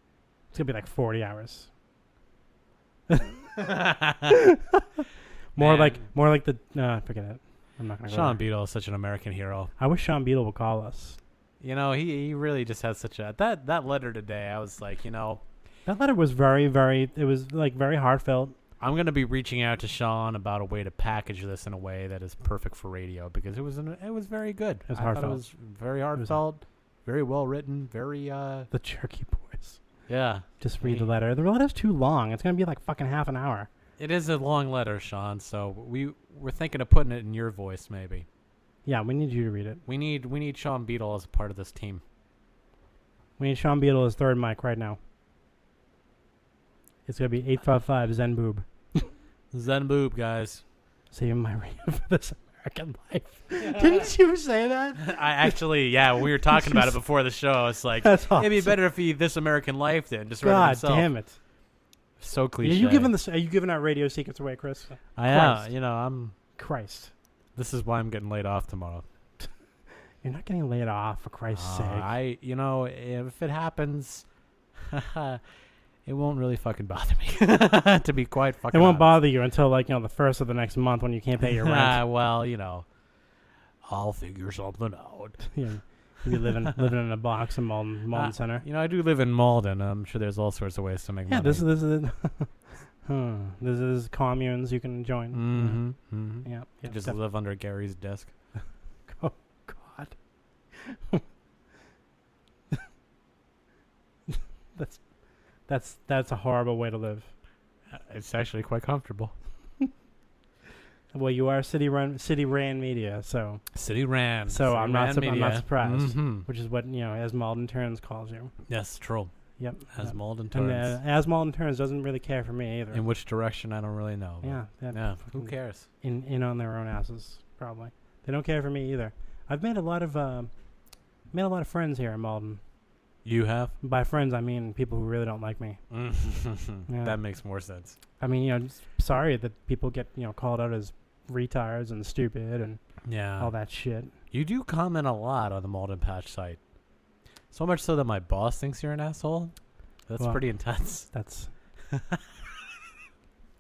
It's gonna be like 40 hours. more like the. Forget it. I'm not gonna go Sean there. Beadle is such an American hero. I wish Sean Beadle would call us. You know, he really just has such a that letter today. I was like, you know, That letter was very, very. It was like very heartfelt. I'm gonna be reaching out to Sean about a way to package this in a way that is perfect for radio because it was very good. It was I heartfelt. thought it was very heartfelt, very well written, very The Jerky Boys. yeah. Just read the letter. The letter's too long. It's gonna be like fucking half an hour. It is a long letter, Sean. So we're thinking of putting it in your voice, maybe. Yeah, we need you to read it. We need Sean Beadle as a part of this team. We need Sean Beadle as third mic right now. It's gonna be 855 Zen Boob. Zen boob, guys. Saving my radio for this American life. Didn't you say that? I actually, yeah, when we were talking about it before the show, it's like That's it'd be awesome. better if he This American Life did. Just read it God himself. damn it! So cliche. Are you giving our radio secrets away, Chris? I am. Christ. You know, I'm. Christ, This is why I'm getting laid off tomorrow. you're not getting laid off for Christ's sake. You know, if it happens, it won't really fucking bother me. To be quite fucking It won't honest. bother you until like the first of the next month when you can't pay your rent. Well, you know, I'll figure something out. You'll be living in a box in Malden Center. You know, I do live in Malden. I'm sure there's all sorts of ways to make Yeah, money. this is this is communes you can join. Mm-hmm. Mm-hmm. Yeah, You just live under Gary's desk. Oh God. That's a horrible way to live. It's actually quite comfortable. Well, you are city ran media, so City ran. so City I'm not ran I'm not media. surprised. Mhm. Which is what as Malden Turns calls you. Yes, true. Yep. As yep. Malden And turns. as Malden Turns doesn't really care for me either. In which direction, I don't really know. but Yeah. Yeah. Who cares? In on their own asses, probably. They don't care for me either. I've made a lot of friends here in Malden. You have? By friends, I mean people who really don't like me. Yeah. That makes more sense. I mean, just sorry that people get called out as retards and stupid and Yeah. all that shit. You do comment a lot on the Malden Patch site. So much so that my boss thinks you're an asshole. That's Well, pretty intense. That's. I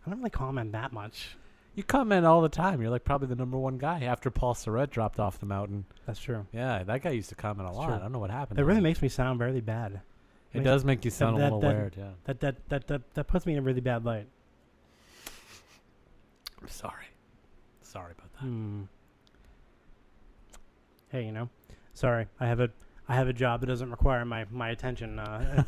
don't really comment that much. You comment all the time. You're like probably the #1 guy after Paul Surratt dropped off the mountain. That's true. Yeah, that guy used to comment a That's lot. true. I don't know what happened. That to really him. makes me sound very bad. It does make you sound a little weird. Yeah. That puts me in a really bad light. Sorry about that. Hey, sorry. I have a job that doesn't require my attention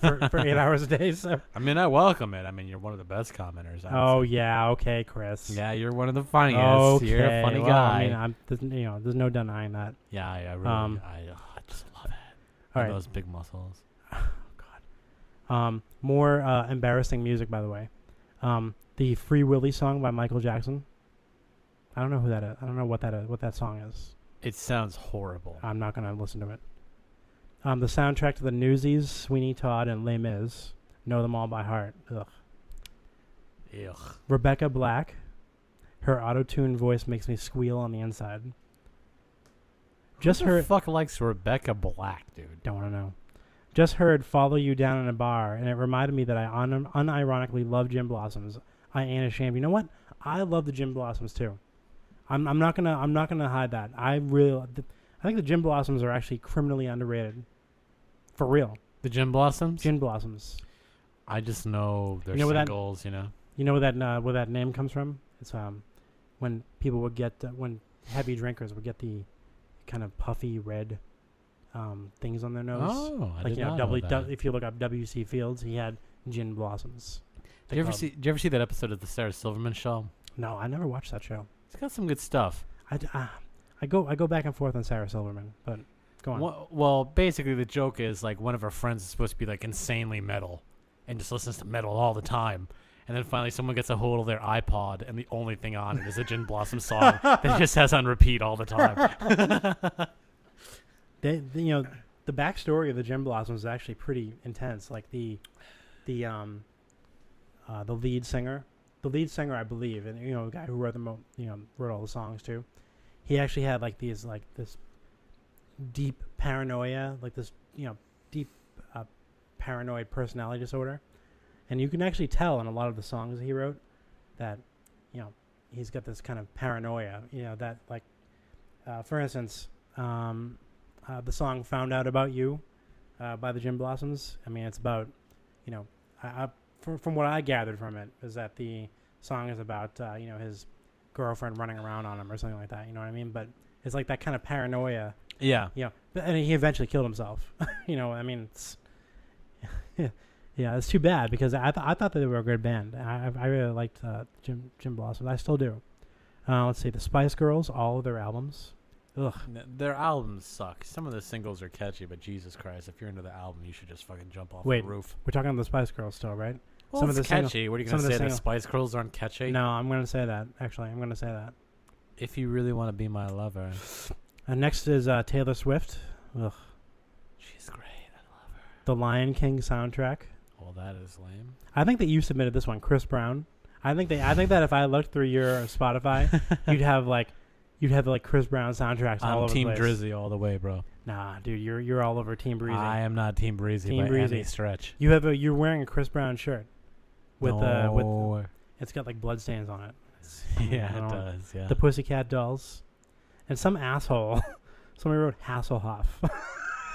for 8 hours a day. So. I mean, I welcome it. I mean, you're one of the best commenters. I would Oh say. yeah, okay, Chris. Yeah, you're one of the funniest. Okay, You're a funny well, guy. I mean, there's no denying that. Yeah, I really, I just love it. All And right. those big muscles. More embarrassing music, by the way. The Free Willy song by Michael Jackson. I don't know who that is. I don't know what that song is. It sounds horrible. I'm not gonna listen to it. The soundtrack to the Newsies, Sweeney Todd, and Les Mis. Know them all by heart. Ugh. Ugh. Rebecca Black. Her auto-tuned voice makes me squeal on the inside. Just Who the heard. fuck likes Rebecca Black, dude? Don't want to know. Just heard "Follow You Down in a Bar," and it reminded me that I unironically love Gin Blossoms. I ain't ashamed. You know what? I love the Gin Blossoms too. I'm not gonna hide that. I think the Gin Blossoms are actually criminally underrated. For real. The Gin Blossoms? Gin Blossoms. I just know their You know where that- singles, you know? You know where that name comes from? It's when people would get when heavy drinkers would get the kind of puffy red things on their nose. Oh, I like did not know that. if you look up W.C. Fields, he had Gin Blossoms. Did you ever see that episode of the Sarah Silverman show? No, I never watched that show. It's got some good stuff. I go back and forth on Sarah Silverman, but go on. Well, basically the joke is like one of her friends is supposed to be like insanely metal and just listens to metal all the time. And then finally someone gets a hold of their iPod, and the only thing on it is a Gin Blossom song that just has on repeat all the time. The backstory of the Gin Blossoms is actually pretty intense. Like the lead singer, I believe, and the guy who wrote wrote all the songs too. He actually had like this deep paranoia, like this deep paranoid personality disorder, and you can actually tell in a lot of the songs he wrote that he's got this kind of paranoia. That like for instance, the song "Found Out About You" by the Gin Blossoms. I mean, it's about from what I gathered from it is that the song is about his girlfriend running around on him or something like that. You know what I mean? But it's like that kind of paranoia. Yeah. And he eventually killed himself. I mean, it's it's too bad because I thought that they were a good band. I really liked Gin Blossoms. I still do. Let's see, the Spice Girls, all of their albums. Ugh. Their albums suck. Some of the singles are catchy, but Jesus Christ, if you're into the album, you should just fucking jump off the roof. We're talking about the Spice Girls still, right? Well, some of the catchy. What are you going to say? The Spice Girls aren't catchy? No, I'm going to say that. Actually, I'm going to say that. If you really want to be my lover. And next is Taylor Swift. Ugh. She's great. I love her. The Lion King soundtrack. Well, that is lame. I think that you submitted this one, Chris Brown. I think that if I looked through your Spotify, you'd have like Chris Brown soundtracks all over the place. I'm Team Drizzy all the way, bro. Nah, dude, you're all over Team Breezy. I am not Team Breezy by any stretch. You're wearing a Chris Brown shirt with it's got like bloodstains on it. Yeah, it does. Yeah. The Pussycat Dolls, and some asshole. Somebody wrote Hasselhoff.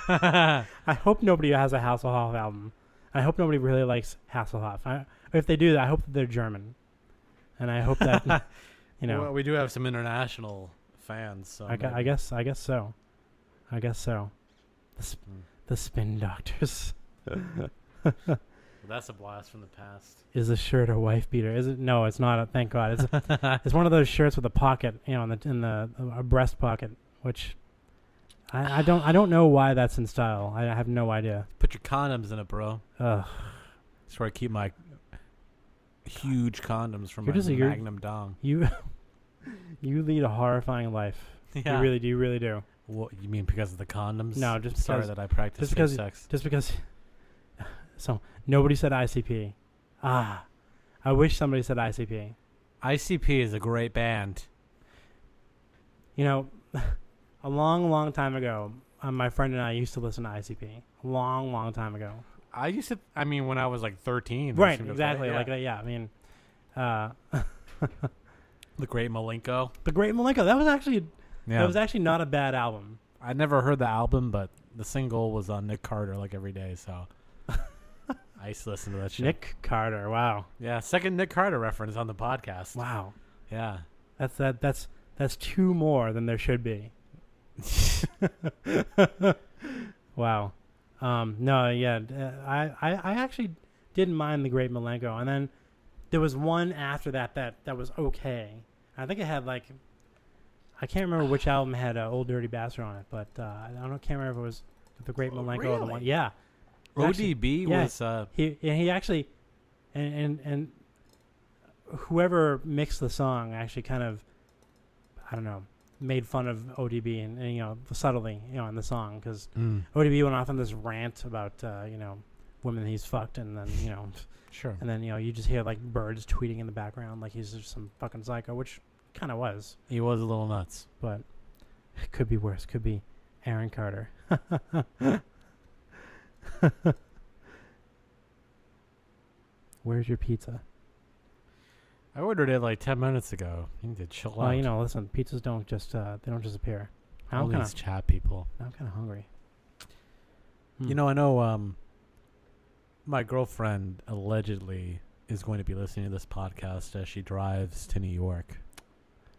I hope nobody has a Hasselhoff album. I hope nobody really likes Hasselhoff. If they do that, I hope that they're German, and I hope that Well, we do have some international fans. So I guess so. The Spin Doctors. Well, that's a blast from the past. Is the shirt a wife beater? Is it? No, it's not. Thank God. It's one of those shirts with a pocket, in a breast pocket, which I don't know why that's in style. I have no idea. Put your condoms in it, bro. Ugh. That's where I keep my huge condoms from my Magnum dong. You lead a horrifying life. Yeah. You really do. What you mean because of the condoms? No, just sorry that I practice sex. Just because. So nobody said ICP. I wish somebody said ICP. ICP is a great band. A long time ago, my friend and I used to listen to ICP. A long time ago. I used to. I mean, when I was like 13. Right. Exactly. Yeah. I mean, The Great Malenko. The Great Malenko. That was actually not a bad album. I never heard the album, but the single was on Nick Carter like every day, so I used to listen to that shit. Nick Carter. Wow. Yeah, second Nick Carter reference on the podcast. Wow. Yeah. That's two more than there should be. Wow. No, yeah. I actually didn't mind The Great Malenko, and then there was one after that was okay. I think it had like, I can't remember which album had Old Dirty Bastard on it, but can't remember if it was The Great Malenko or the one. Yeah. ODB was he actually and whoever mixed the song actually kind of, I don't know, made fun of ODB and subtly in the song, because ODB went off on this rant about women he's fucked, and then sure, and then you just hear like birds tweeting in the background like he's just some fucking psycho, which kind of was. He was a little nuts, but it could be worse. Could be Aaron Carter. Where's your pizza? I ordered it like 10 minutes ago. You need to chill out. Listen, pizzas don't just they don't disappear. All these chat people. I'm kind of hungry. I know my girlfriend allegedly is going to be listening to this podcast as she drives to New York.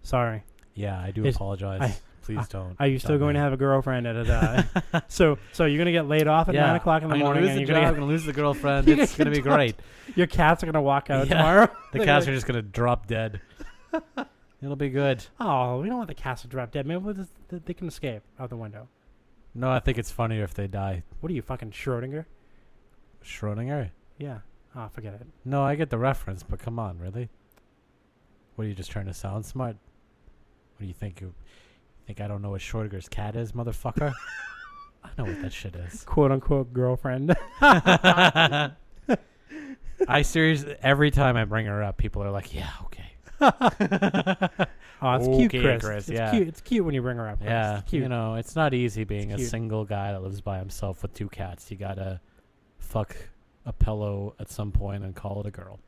Sorry. Yeah, I do apologize. Please don't. Are you still going to have a girlfriend at a so you're going to get laid off at 9 o'clock in the morning? I'm going to lose the girlfriend. It's going to be great. Your cats are going to walk out tomorrow. The cats are just going to drop dead. It'll be good. Oh, we don't want the cats to drop dead. Maybe they can escape out the window. No, I think it's funnier if they die. What are you, fucking Schrodinger? Schrodinger? Yeah. Oh, forget it. No, I get the reference, but come on, really? What are you just trying to sound smart? What do you think? You think I don't know what Schrödinger's cat is, motherfucker? I know what that shit is. Quote unquote girlfriend. I seriously, every time I bring her up, people are like, "Yeah, okay." Oh, it's Okay, cute, Chris. Chris, It's yeah. cute. It's cute when you bring her up. Chris. Yeah, It's cute. you know, it's not easy being It's a cute. single guy that lives by himself with 2 cats. You gotta fuck a pillow at some point and call it a girl.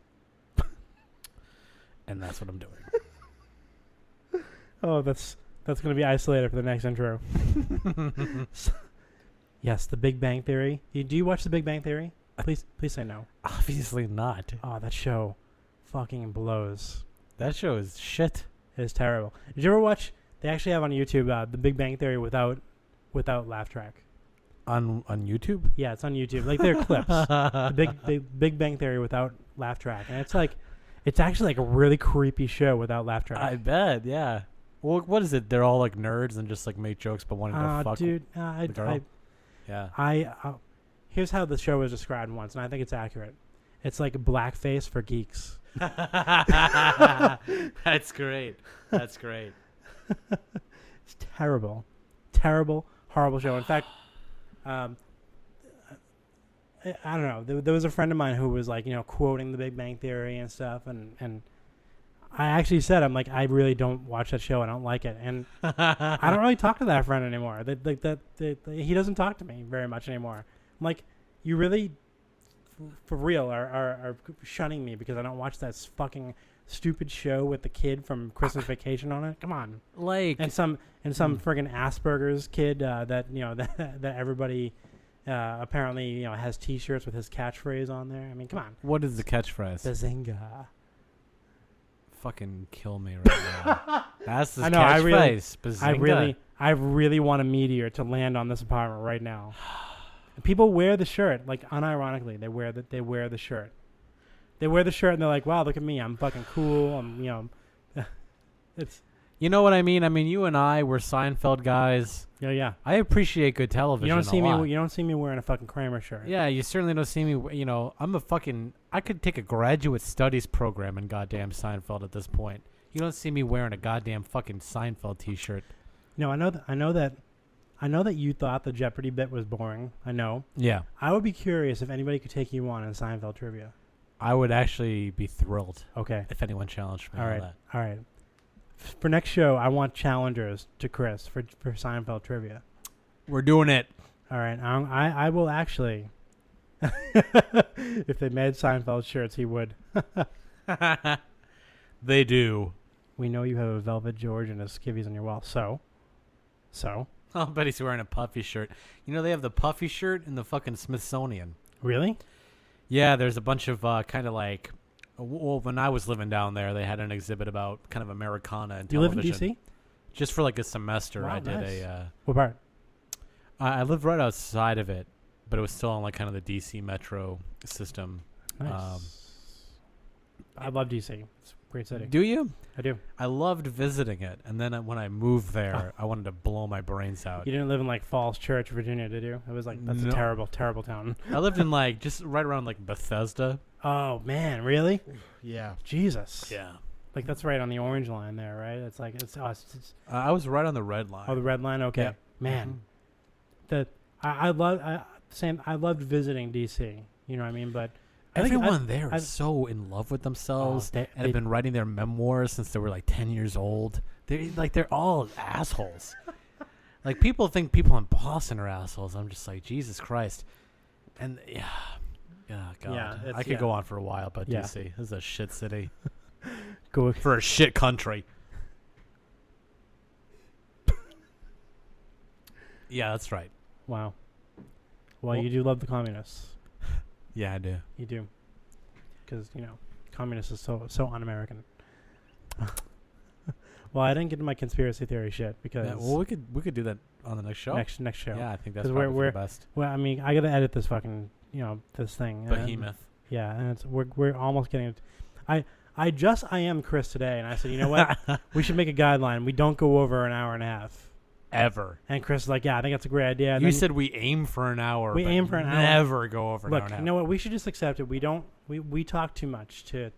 And that's what I'm doing. Oh, that's gonna be isolated for the next intro. Yes, The Big Bang Theory. Do you watch The Big Bang Theory? Please say no. Obviously not. Oh, that show fucking blows. That show is shit. It is terrible. Did you ever watch? They actually have on YouTube The Big Bang Theory without laugh track. On YouTube? Yeah, it's on YouTube. Like they're clips. The Big Bang Theory without laugh track, and it's actually like a really creepy show without laugh track. I bet, yeah. Well, what is it? They're all like nerds and just like make jokes but wanting to fuck dude, the girl? yeah. Here's how the show was described once, and I think it's accurate. It's like blackface for geeks. That's great. That's great. It's terrible, horrible show. In fact, I don't know. There was a friend of mine who was like, quoting The Big Bang Theory and stuff, and I actually said, I'm like, I really don't watch that show. I don't like it, and I don't really talk to that friend anymore. He doesn't talk to me very much anymore. I'm like, you really, for real, are shunning me because I don't watch that fucking stupid show with the kid from Christmas Vacation on it. Come on, and some friggin' Asperger's kid that that everybody apparently has T-shirts with his catchphrase on there. I mean, come on. What is the catchphrase? Bazinga. Fucking kill me right now. That's the I know. catchphrase. I really want a meteor to land on this apartment right now. People wear the shirt, like unironically. They wear the shirt. They wear the shirt and they're like, "Wow, look at me! I'm fucking cool." It's. You know what I mean? I mean, you and I were Seinfeld guys. Yeah. I appreciate good television. You lot. don't see me wearing a fucking Kramer shirt. Yeah, you certainly don't see me. I could take a graduate studies program in goddamn Seinfeld at this point. You don't see me wearing a goddamn fucking Seinfeld T-shirt. No, I know that you thought the Jeopardy bit was boring. I know. Yeah. I would be curious if anybody could take you on in Seinfeld trivia. I would actually be thrilled. Okay. If anyone challenged me. All on that. right. For next show, I want challengers to Chris for Seinfeld trivia. We're doing it. All right. I will actually. If they made Seinfeld shirts, he would. They do. We know you have a Velvet George and a Skivvies on your wall. So. I'll bet he's wearing a puffy shirt. You know, they have the puffy shirt in the fucking Smithsonian. Really? Yeah, there's a bunch of kind of like... Well, when I was living down there, they had an exhibit about kind of Americana and television. You live in D.C.? Just for like a semester, Wow, I did nice. a... What part? I lived right outside of it, but it was still on like kind of the D.C. metro system. Nice. I love D.C. It's a great city. Do you? I do. I loved visiting it, and then when I moved there, I wanted to blow my brains out. You didn't live in like Falls Church, Virginia, did you? It was like, that's a terrible, terrible town. I lived in like just right around like Bethesda. Oh man, really? Yeah. Jesus. Yeah. Like that's right on the orange line there, right? It's like it's I was right on the red line. Oh, the red line. Okay, Yep. man. I loved visiting DC. You know what I mean? But everyone there is so in love with themselves and have been writing their memoirs since they were like 10 years old. They're all assholes. Like people think people in Boston are assholes. I'm just like, Jesus Christ. And yeah. Oh, God. Yeah, I could go on for a while, but Yeah. DC, this is a shit city. Go for a shit country. Yeah, that's right. Wow. Well, you do love the communists. Yeah, I do. You do. Because, communists is so un-American. Well, I didn't get to my conspiracy theory shit because... Yeah, well, we could do that on the next show. Next show. Yeah, I think that's probably for the best. Well, I mean, I got to edit this fucking, this thing. Behemoth. Yeah, and we're almost getting it. I am Chris today, and I said, you know what? We should make a guideline. We don't go over an hour and a half. ever. And Chris is like, yeah, I think that's a great idea. And You then said we aim for an hour. We but aim for an hour. Never go over Look, an hour. you know what? We should just accept it. We don't. We talk too much to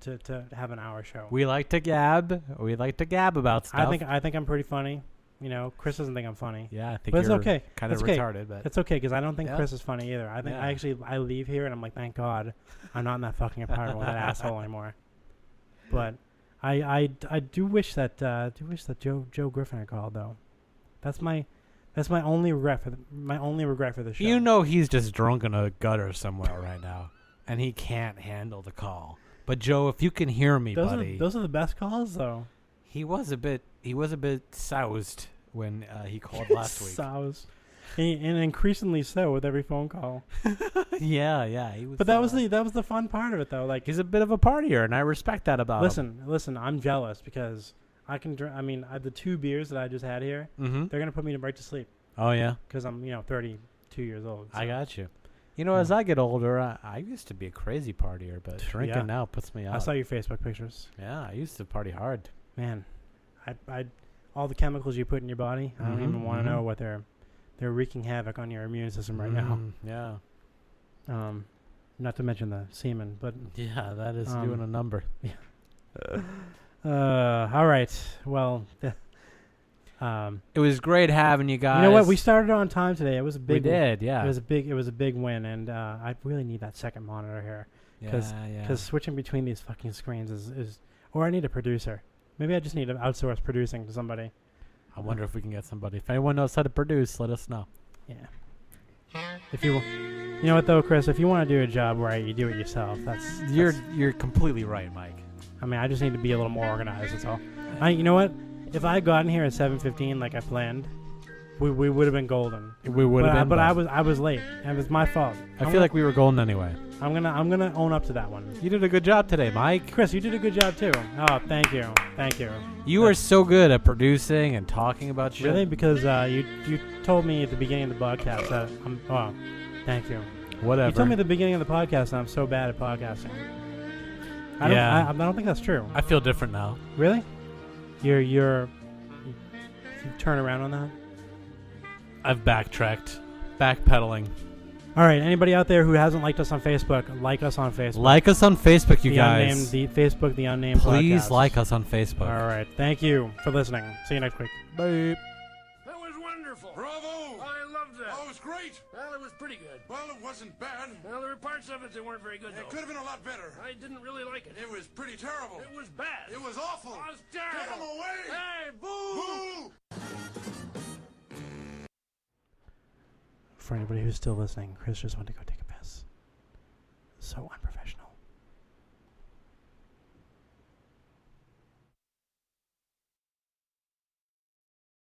have an hour show. We like to gab. We like to gab about stuff. I think I'm pretty funny. You know, Chris doesn't think I'm funny. Yeah, I think but it's you're okay. kind of okay. retarded. But it's okay because I don't think Yeah. Chris is funny either. I think I leave here and I'm like, thank God, I'm not in that fucking apartment with that asshole anymore. But I do wish that Joe Griffin had called though. That's my only regret for the show. You know he's just drunk in a gutter somewhere right now, and he can't handle the call. But Joe, if you can hear me, buddy, those are the best calls though. He was a bit soused when he called last week. Soused, and increasingly so with every phone call. yeah, he was. But that was the fun part of it though. Like he's a bit of a partier, and I respect that about him. Listen, I'm jealous because I can drink. I mean, the 2 beers that I just had here, they're gonna put me right to sleep. Oh yeah, because I'm 32 years old. So. I got you. You know, as I get older, I used to be a crazy partier, but drinking now puts me out. I saw your Facebook pictures. Yeah, I used to party hard. Man, I all the chemicals you put in your body, I don't even want to know what they're wreaking havoc on your immune system right now. Yeah. Not to mention the semen, but yeah, that is doing a number. Yeah. All right. Well, it was great having you guys. You know what? We started on time today. It was a big. We did, yeah. It was a big win, and I really need that second monitor here. Because switching between these fucking screens is, or I need a producer. Maybe I just need to outsource producing to somebody. I wonder if we can get somebody. If anyone knows how to produce, let us know. Yeah. If you know what though, Chris, if you want to do a job right, you do it yourself. You're completely right, Mike. I mean, I just need to be a little more organized. That's all. You know what? If I had gotten here at 7:15 like I planned, we would have been golden. We would have been. But I was late. It was my fault. I feel like we were golden anyway. I'm gonna own up to that one. You did a good job today, Mike. Chris, you did a good job too. Oh, thank you. You are so good at producing and talking about shit. Really? Because you told me at the beginning of the podcast that I'm. Oh, thank you. Whatever. You told me at the beginning of the podcast that I'm so bad at podcasting. I don't think that's true. I feel different now. Really? You turn around on that? I've backtracked. Backpedaling. All right, anybody out there who hasn't liked us on Facebook, like us on Facebook. Like us on Facebook, you guys. The Unnamed Please podcast. like us on Facebook. All right, thank you for listening. See you next week. Bye. That was wonderful. Bravo! I loved that. Oh, it was great. Well, it was pretty good. Well, it wasn't bad. Well, there were parts of it that weren't very good, It though. could have been a lot better. I didn't really like it. It was pretty terrible. It was bad. It was awful. It was terrible. Get him away! Hey, boo! Boo! For anybody who's still listening, Chris just went to go take a piss. So unprofessional.